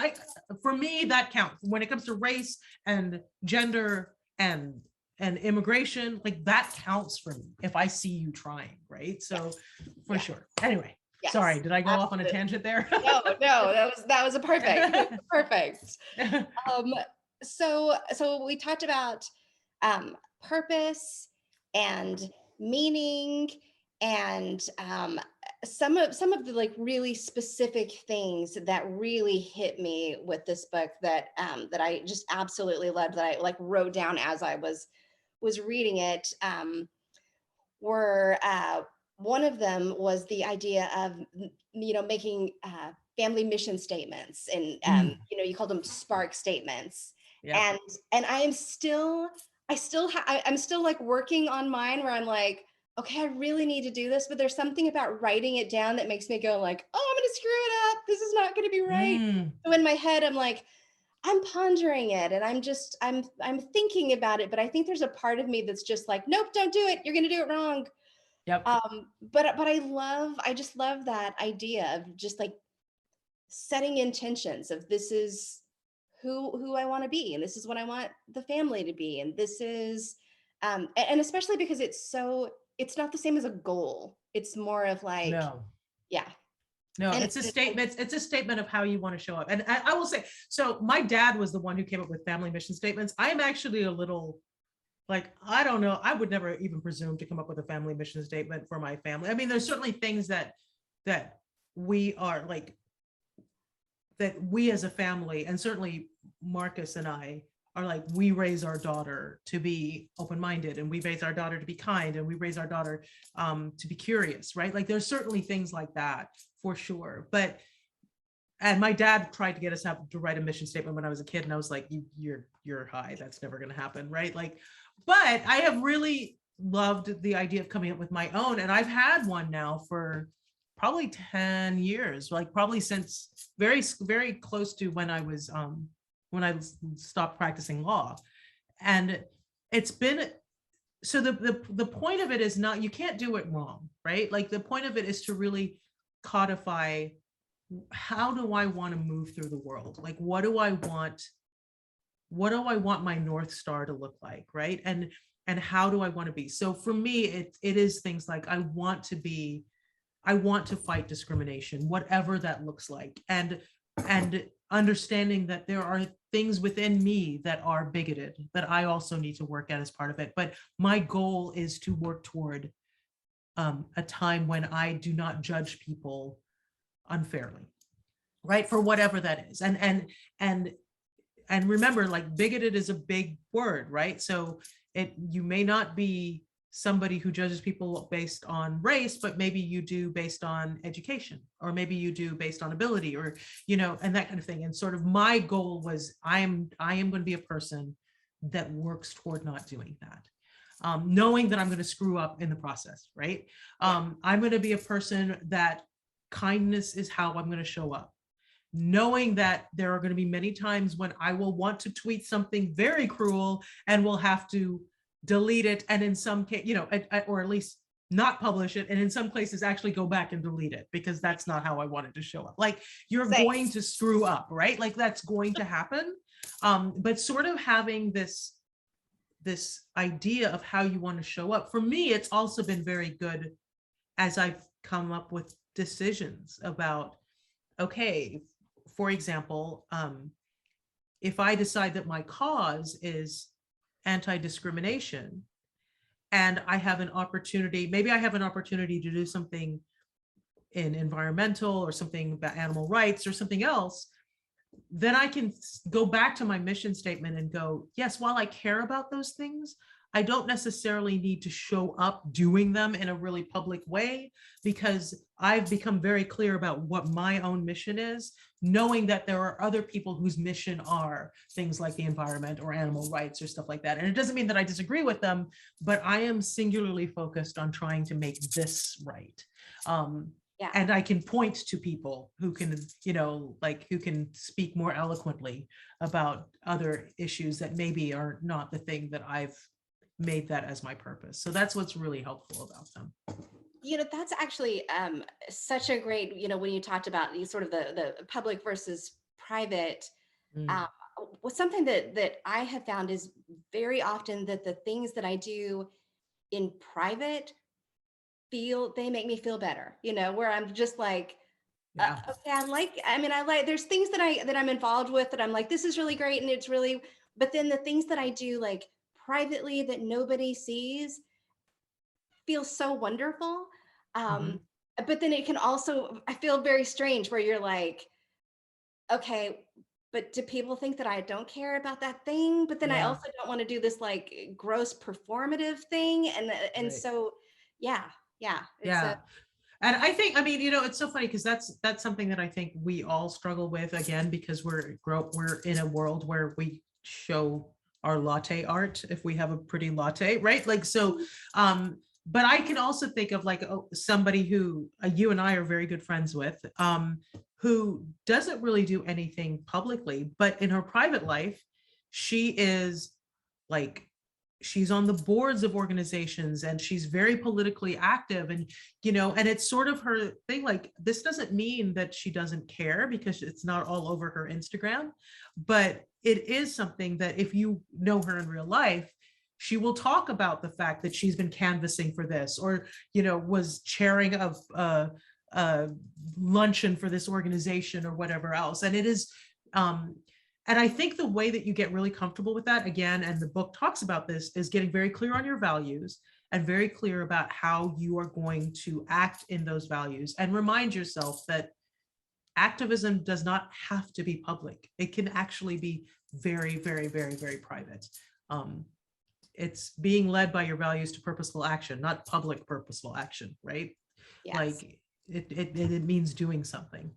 for me, that counts when it comes to race and gender and immigration. Like, that counts for me if I see you trying, right? So for sure. Anyway, sorry, did I go off on a tangent there? No, that was a perfect. So we talked about purpose and meaning, and some of the like really specific things that really hit me with this book that I just absolutely loved, that I like wrote down as I was reading it, were one of them was the idea of, you know, making family mission statements, and you know, you call them spark statements. Yeah. And I'm still like working on mine, where I'm like, okay, I really need to do this, but there's something about writing it down that makes me go like, oh, I'm going to screw it up. This is not going to be right. So in my head, I'm like, I'm pondering it, and I'm thinking about it, but I think there's a part of me that's just like, nope, don't do it. You're going to do it wrong. Yep. But I just love that idea of just like setting intentions of, this is who I want to be, and this is what I want the family to be, and this is and especially because it's not the same as a goal. It's more of like, it's a statement. It's a statement of how you want to show up. And I will say, so my dad was the one who came up with family mission statements. I am actually a little like, I don't know, I would never even presume to come up with a family mission statement for my family. I mean, there's certainly things that we are like, that we as a family, and certainly Marcus and I are like, we raise our daughter to be open-minded, and we raise our daughter to be kind, and we raise our daughter to be curious, right? Like, there's certainly things like that for sure. And my dad tried to get us to write a mission statement when I was a kid, and I was like, you're high, that's never going to happen, right? Like, but I have really loved the idea of coming up with my own, and I've had one now for probably 10 years, like probably since very, very close to when I stopped practicing law. And it's been, so the point of it is not, you can't do it wrong, right? Like, the point of it is to really codify, how do I want to move through the world? Like, what do I want my North Star to look like, right? And how do I want to be? So for me, it is things like, I want to fight discrimination, whatever that looks like. And understanding that there are things within me that are bigoted that I also need to work at as part of it. But my goal is to work toward a time when I do not judge people unfairly, right? For whatever that is. And remember, like, bigoted is a big word, right? So you may not be somebody who judges people based on race, but maybe you do based on education, or maybe you do based on ability, or, you know, and that kind of thing. And sort of my goal was, I am going to be a person that works toward not doing that, knowing that I'm going to screw up in the process, right? I'm going to be a person that kindness is how I'm going to show up, knowing that there are going to be many times when I will want to tweet something very cruel and will have to delete it, and in some case, you know, or at least not publish it, and in some places actually go back and delete it because that's not how I wanted to show up. Like, you're Same. going to screw up, right? Like, that's going to happen. But sort of having this idea of how you want to show up, for me, it's also been very good as I've come up with decisions about, okay, for example, if I decide that my cause is anti-discrimination, and I have an opportunity, maybe I have an opportunity to do something in environmental or something about animal rights or something else, then I can go back to my mission statement and go, yes, while I care about those things, I don't necessarily need to show up doing them in a really public way, because I've become very clear about what my own mission is, knowing that there are other people whose mission are things like the environment or animal rights or stuff like that. And it doesn't mean that I disagree with them, but I am singularly focused on trying to make this right. Yeah. And I can point to people who can, like, who can speak more eloquently about other issues that maybe are not the thing that I've made that as my purpose. So that's what's really helpful about them. That's actually such a great, when you talked about sort of the public versus private, was something that I have found is very often that the things that I do in private they make me feel better, where I'm just like, Yeah. okay, I like, there's things that I'm involved with that I'm like, this is really great. And it's really, but then the things that I do like privately that nobody sees feels so wonderful. But then it can also, I feel very strange where you're like, okay, but do people think that I don't care about that thing? But then I also don't want to do this like gross performative thing. And Right. So, yeah. And I think, it's so funny because that's something that I think we all struggle with, again, because we're in a world where we show our latte art if we have a pretty latte, right? Like, so, but I can also think of like somebody who you and I are very good friends with, who doesn't really do anything publicly, but in her private life, she is like, she's on the boards of organizations and she's very politically active, and and it's sort of her thing. Like, this doesn't mean that she doesn't care because it's not all over her Instagram, but it is something that if you know her in real life, she will talk about the fact that she's been canvassing for this, or was chairing of luncheon for this organization or whatever else. And it is and I think the way that you get really comfortable with that, again, and the book talks about this, is getting very clear on your values and very clear about how you are going to act in those values, and remind yourself that activism does not have to be public. It can actually be very, very, very, very private. It's being led by your values to purposeful action, not public purposeful action, right? Yes. Like it means doing something.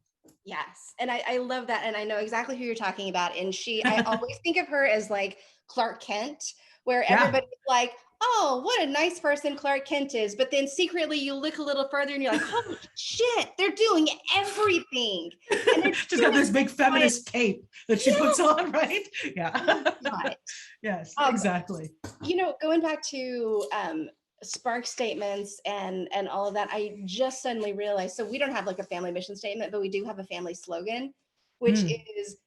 Yes. And I love that. And I know exactly who you're talking about. And I always think of her as like Clark Kent, where everybody's like, oh, what a nice person Clark Kent is. But then secretly you look a little further and you're like, holy shit, they're doing everything. And she's got this big feminist cape that she puts on, right? Yeah. Yes, exactly. Going back to spark statements and all of that, I just suddenly realized, so we don't have like a family mission statement, but we do have a family slogan, which is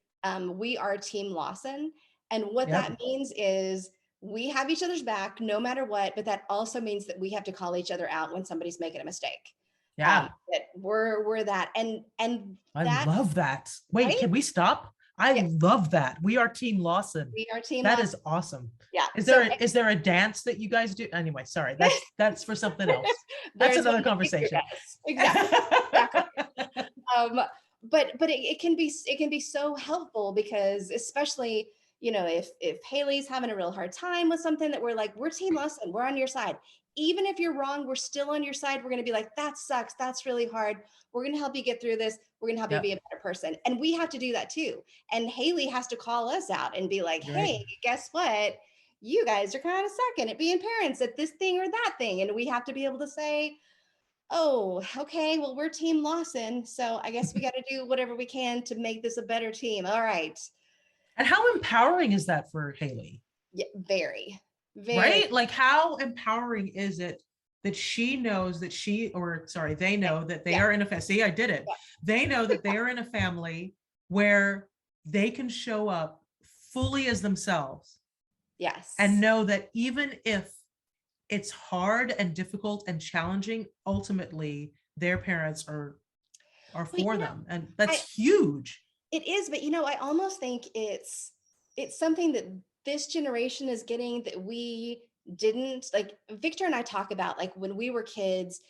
we are Team Lawson. And what that means is we have each other's back no matter what, but that also means that we have to call each other out when somebody's making a mistake. That we're that. And I love that. Wait, right? Can we stop? I love that. We are Team Lawson. We are Team That Lawson. Is awesome. Yeah. Is there a dance that you guys do? Anyway, sorry. That's for something else. That's another conversation. Exactly. But it can be so helpful, because especially, if Haley's having a real hard time with something, that we're like, we're Team Lawson, we're on your side. Even if you're wrong, we're still on your side. We're going to be like, that sucks. That's really hard. We're going to help you get through this. We're going to help you be a better person. And we have to do that too. And Haley has to call us out and be like, hey, guess what? You guys are kind of sucking at being parents at this thing or that thing. And we have to be able to say, oh, okay, well, we're Team Lawson, so I guess we got to do whatever we can to make this a better team. All right. And how empowering is that for Haley? Yeah, very. Right? Like, how empowering is it that she knows that they know that they are in a, see, I did it. They know that they are in a family where they can show up fully as themselves. Yes. And know that even if it's hard and difficult and challenging, ultimately their parents are for them. And that's huge. It is, but I almost think it's something that this generation is getting that we didn't. Like Victor and I talk about, like when we were kids,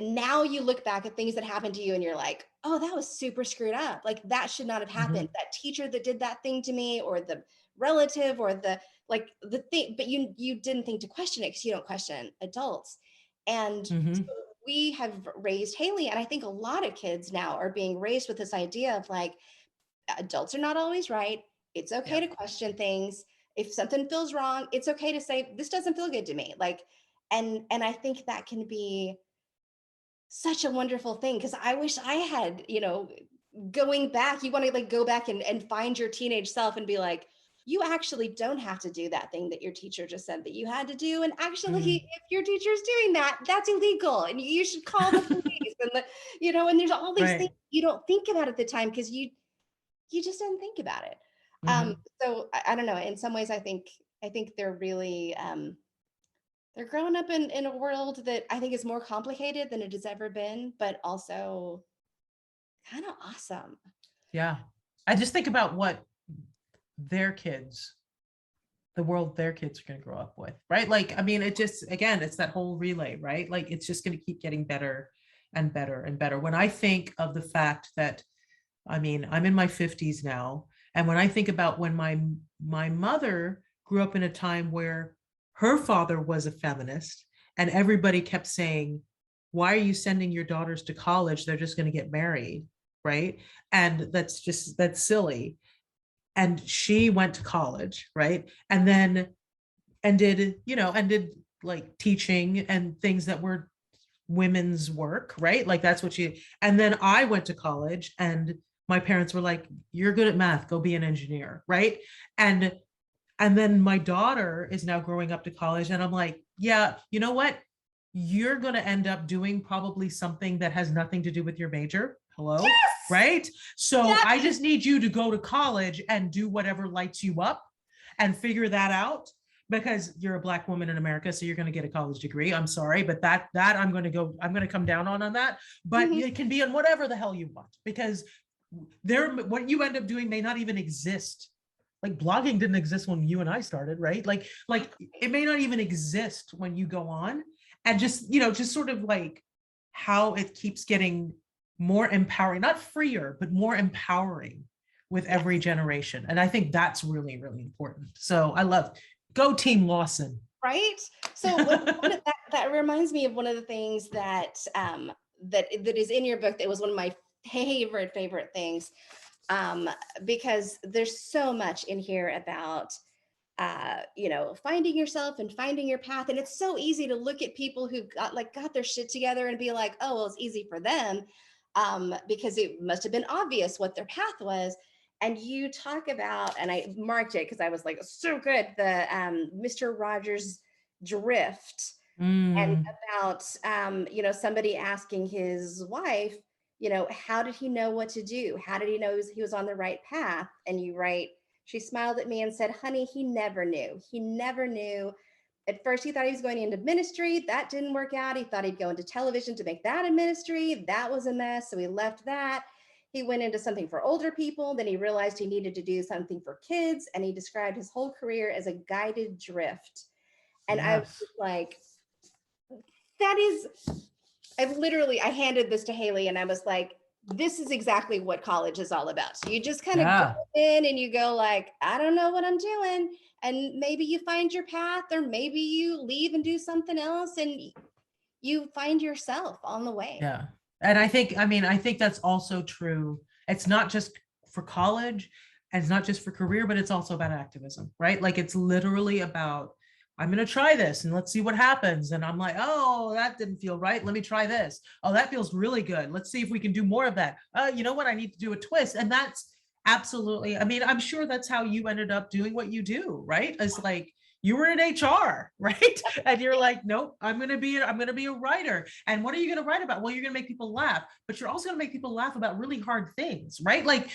now you look back at things that happened to you and you're like, oh, that was super screwed up. Like that should not have happened. That teacher that did that thing to me, or the relative, or the thing, but you didn't think to question it because you don't question adults. And so we have raised Haley, and I think a lot of kids now are being raised with this idea of like, adults are not always right. It's okay to question things. If something feels wrong, it's okay to say, this doesn't feel good to me. Like, and I think that can be such a wonderful thing, because I wish I had, going back, you want to like go back and find your teenage self and be like, you actually don't have to do that thing that your teacher just said that you had to do. And actually, if your teacher's doing that, that's illegal. And you should call the police. And and there's all these things you don't think about at the time because you just didn't think about it. So I don't know. In some ways, I think they're really they're growing up in a world that I think is more complicated than it has ever been, but also kind of awesome. Yeah. I just think about what the world their kids are going to grow up with, right? Like, I mean, it just, again, it's that whole relay, right? Like, it's just going to keep getting better and better and better. When I think of the fact that, I mean, I'm in my 50s now, and when I think about when my mother grew up in a time where her father was a feminist, and everybody kept saying, why are you sending your daughters to college? They're just going to get married, right? And that's silly. And she went to college, right? And then, and did like teaching and things that were women's work, right? Like that's what she, and then I went to college and my parents were like, you're good at math, go be an engineer, right? And then my daughter is now growing up to college and I'm like, yeah, you know what? You're going to end up doing probably something that has nothing to do with your major. Hello? Yes! Right? So yes! I just need you to go to college and do whatever lights you up and figure that out, because you're a Black woman in America, so you're going to get a college degree. I'm sorry, but that I'm going to come down on that, but it can be in whatever the hell you want, because what you end up doing may not even exist. Like blogging didn't exist when you and I started, right? Like it may not even exist when you go on, and just sort of like how it keeps getting more empowering, not freer, but more empowering with every generation. And I think that's really, really important. So I love, go Team Lawson. Right. So that reminds me of one of the things that that is in your book that was one of my favorite things, because there's so much in here about finding yourself and finding your path. And it's so easy to look at people who got their shit together and be like, oh, well, it's easy for them, because it must have been obvious what their path was. And you talk about, and I marked it because I was like, so good, the Mr. Rogers' drift, and about somebody asking his wife, how did he know what to do? How did he know he was on the right path? And you write, she smiled at me and said, honey, he never knew. He never knew. At first, he thought he was going into ministry. That didn't work out. He thought he'd go into television to make that a ministry. That was a mess. So he left that. He went into something for older people. Then he realized he needed to do something for kids. And he described his whole career as a guided drift. And yes. I was like, I handed this to Haley and I was like, this is exactly what college is all about. So you just kind of go in and you go like, I don't know what I'm doing. And maybe you find your path, or maybe you leave and do something else and you find yourself on the way. Yeah. And I think that's also true. It's not just for college and it's not just for career, but it's also about activism, right? Like it's literally about, I'm going to try this and let's see what happens. And I'm like, oh, that didn't feel right. Let me try this. Oh, that feels really good. Let's see if we can do more of that. You know what? I need to do a twist. And that's absolutely, I'm sure that's how you ended up doing what you do, right? It's like, you were in HR, right? And you're like, nope, I'm going to be a writer. And what are you going to write about? Well, you're going to make people laugh, but you're also going to make people laugh about really hard things, right? Like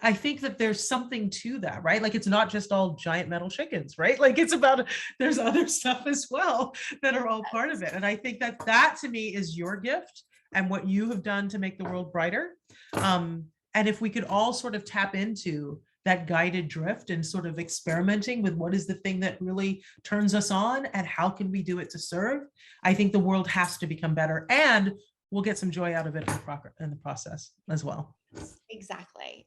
I think that there's something to that, right? Like it's not just all giant metal chickens, right? Like it's about, there's other stuff as well that are all part of it. And I think that to me is your gift and what you have done to make the world brighter. And if we could all sort of tap into that guided drift and sort of experimenting with what is the thing that really turns us on and how can we do it to serve, I think the world has to become better, and we'll get some joy out of it in the process as well. Exactly.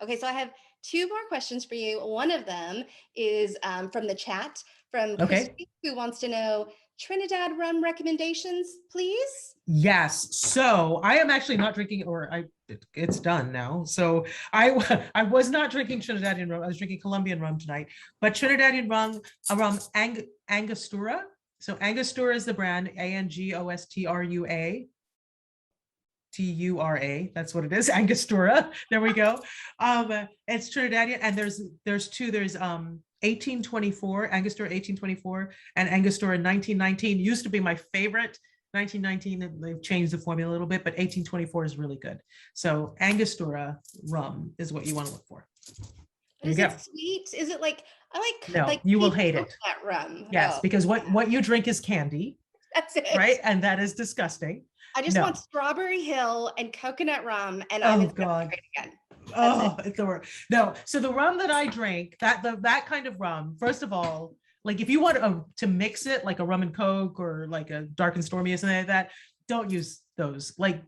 Okay, so I have two more questions for you. One of them is from the chat from Christy, who wants to know Trinidad Rum Recommendations, please. Yes. So I am actually not drinking, it's done now. So I was not drinking Trinidadian rum. I was drinking Colombian rum tonight, but Trinidadian rum, Angostura. So Angostura is the brand, Angostura. Tura. That's what it is. Angostura. There we go. It's Trinidadian, and there's two. There's 1824, Angostura 1824, and Angostura 1919. Used to be my favorite. 1919, they've changed the formula a little bit, but 1824 is really good. So Angostura rum is what you want to look for. Is it sweet? Is it like, No, like you will hate it. Rum. Yes, because what you drink is candy. That's it. Right? And that is disgusting. I just want Strawberry Hill and coconut rum, and I'm God. Again. It's the word. No, so the rum that I drink, that kind of rum, first of all, like if you want to mix it like a rum and coke or like a dark and stormy or something like that, don't use those. Like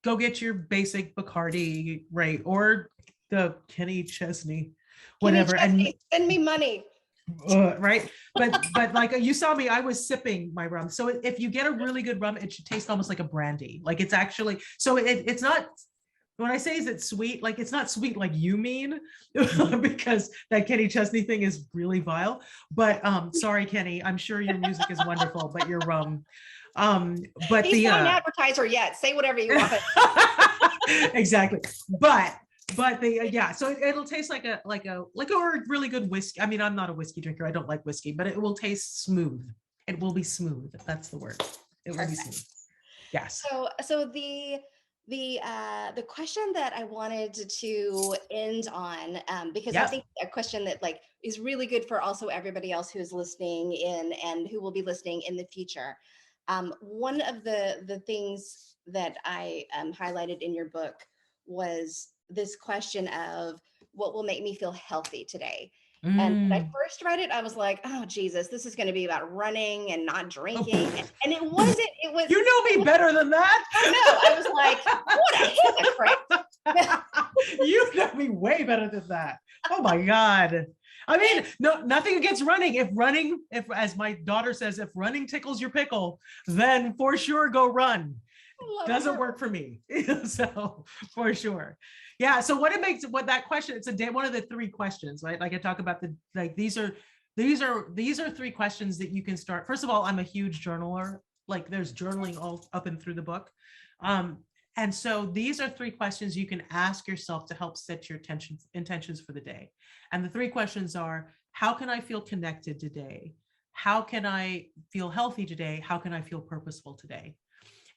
go get your basic Bacardi, right? Or the Kenny Chesney, whatever. And send me money. Right, but like you saw me, I was sipping my rum. So if you get a really good rum, it should taste almost like a brandy. Like it's actually, so it's not, when I say is it sweet, like it's not sweet like you mean, because that Kenny Chesney thing is really vile. But sorry, Kenny, I'm sure your music is wonderful, but your rum. But he's not an advertiser yet. Say whatever you want. Exactly, but so it'll taste like a really good whiskey. I mean, I'm not a whiskey drinker. I don't like whiskey, but it will taste smooth. It will be smooth. That's the word. It will be smooth. Yes. So the question that I wanted to end on, because I think a question that like is really good for also everybody else who is listening in and who will be listening in the future. One of the things that I highlighted in your book was this question of what will make me feel healthy today. And when I first read it, I was like, oh, Jesus, this is going to be about running and not drinking. And it wasn't. It was. You know me better than that. I know. I was like, what a hypocrite. You know me way better than that. Oh, my God. I mean, no, nothing against running. If as my daughter says, if running tickles your pickle, then for sure go run. Doesn't work for me. So for sure. Yeah. So what that question, it's one of the three questions, right? Like I talk about these are three questions that you can start. First of all, I'm a huge journaler. Like there's journaling all up and through the book. And so these are three questions you can ask yourself to help set your intentions for the day. And the three questions are, how can I feel connected today? How can I feel healthy today? How can I feel purposeful today?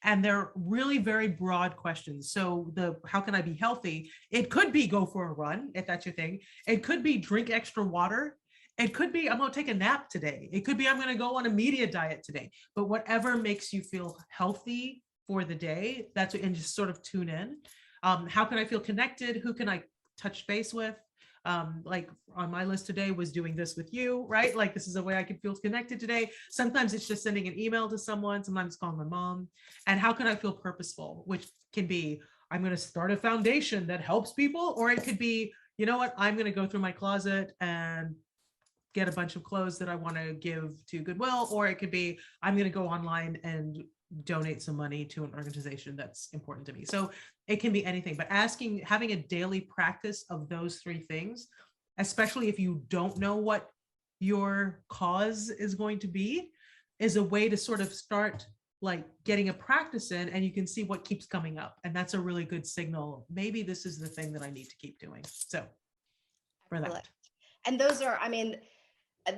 And they're really very broad questions. So how can I be healthy? It could be go for a run, if that's your thing. It could be drink extra water. It could be I'm going to take a nap today. It could be I'm going to go on a media diet today. But whatever makes you feel healthy for the day, and just sort of tune in. How can I feel connected? Who can I touch base with? Like on my list today was doing this with you, right? Like this is a way I can feel connected today. Sometimes it's just sending an email to someone, sometimes calling my mom. And how can I feel purposeful, which can be, I'm going to start a foundation that helps people, or it could be, you know what, I'm going to go through my closet and get a bunch of clothes that I want to give to Goodwill, or it could be, I'm going to go online and donate some money to an organization that's important to me. So it can be anything, but having a daily practice of those three things, especially if you don't know what your cause is going to be, is a way to sort of start like getting a practice in, and you can see what keeps coming up. And that's a really good signal. Maybe this is the thing that I need to keep doing. So for that. And those are, I mean,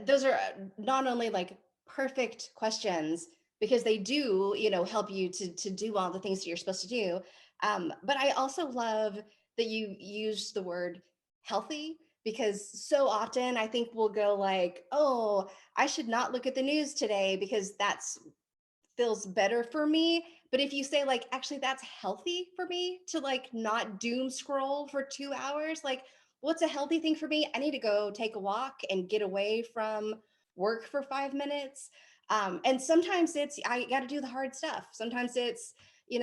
those are not only like perfect questions because they do, help you to do all the things that you're supposed to do. But I also love that you use the word healthy, because so often I think we'll go like, oh, I should not look at the news today because that's feels better for me. But if you say like, actually, that's healthy for me to like not doom scroll for 2 hours, like what's a healthy thing for me? I need to go take a walk and get away from work for 5 minutes. And sometimes it's, I got to do the hard stuff. Sometimes it's, I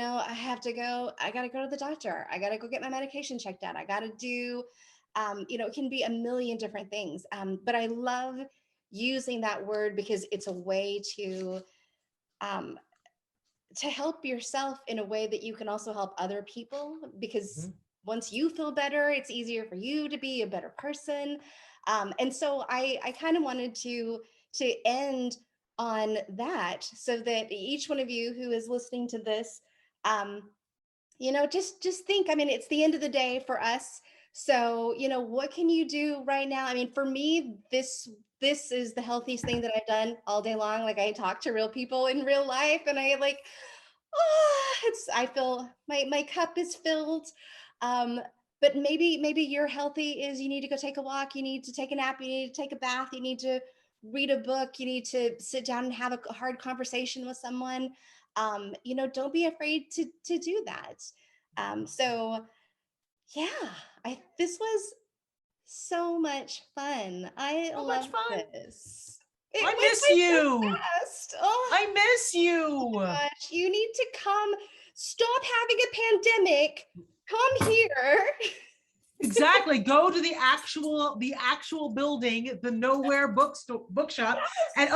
got to go to the doctor. I got to go get my medication checked out. I got to do, it can be a million different things. But I love using that word because it's a way um, to help yourself in a way that you can also help other people, because once you feel better, it's easier for you to be a better person. And so I kind of wanted to end on that, so that each one of you who is listening to this, um, just think, I mean, it's the end of the day for us. So, what can you do right now? I mean, for me, this is the healthiest thing that I've done all day long. Like, I talk to real people in real life, and I like, I feel my cup is filled. Um, but maybe your healthy is you need to go take a walk, you need to take a nap, you need to take a bath, you need to read a book, you need to sit down and have a hard conversation with someone. Don't be afraid to do that. So yeah, this was so much fun. I So much love fun. this. It I went miss by so you. fast. Oh I miss my you. gosh, you need to come. Stop having a pandemic. Come here. Exactly. Go to the actual building, the Nowhere bookshop. And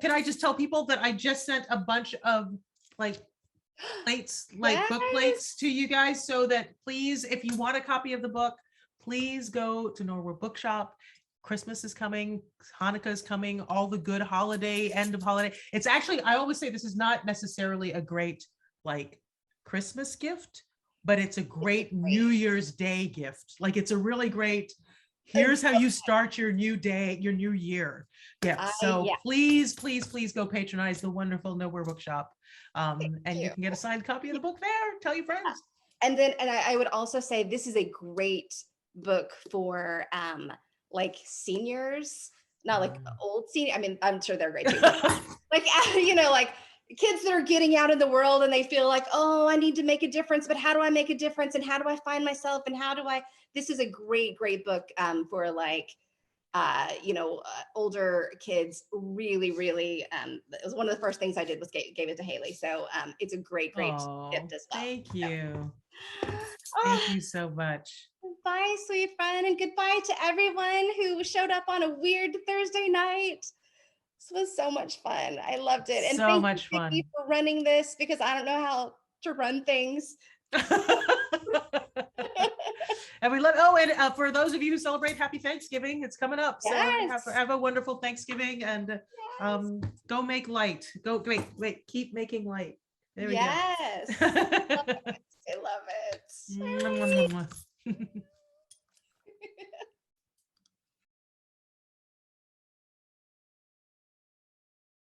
can I just tell people that I just sent a bunch of like plates, like book Yes. plates to you guys, so that please, if you want a copy of the book, please go to Norwood Bookshop. Christmas is coming, Hanukkah is coming, all the good end of holiday. It's actually, I always say this is not necessarily a great like Christmas gift, but it's a great New Year's Day gift. Like it's a really great, here's how you start your new day, your new year gift. So Yeah. please, please, please go patronize the wonderful Nowhere Bookshop. And you you. can get a signed copy of the book there. Tell your friends. And I would also say this is a great book for like seniors, not like old senior. I mean, I'm sure they're great too. Like, like kids that are getting out in the world and they feel like, oh, I need to make a difference, but how do I make a difference? And how do I find myself? And this is a great, great book for like, older kids. Really, really, it was one of the first things I did was gave it to Haley. So it's a great, great gift as well. Thank you. So, Thank you so much. bye, sweet friend, and goodbye to everyone who showed up on a weird Thursday night. This was so much fun. I loved it. And So thank much you, fun. Vicky, for running this, because I don't know how to run things. And we love, and for those of you who celebrate, happy Thanksgiving. It's coming up. Yes. So have a wonderful Thanksgiving, and go make light. Wait, keep making light. There we yes. go. I love it. I love it. Mwah, mwah, mwah, mwah.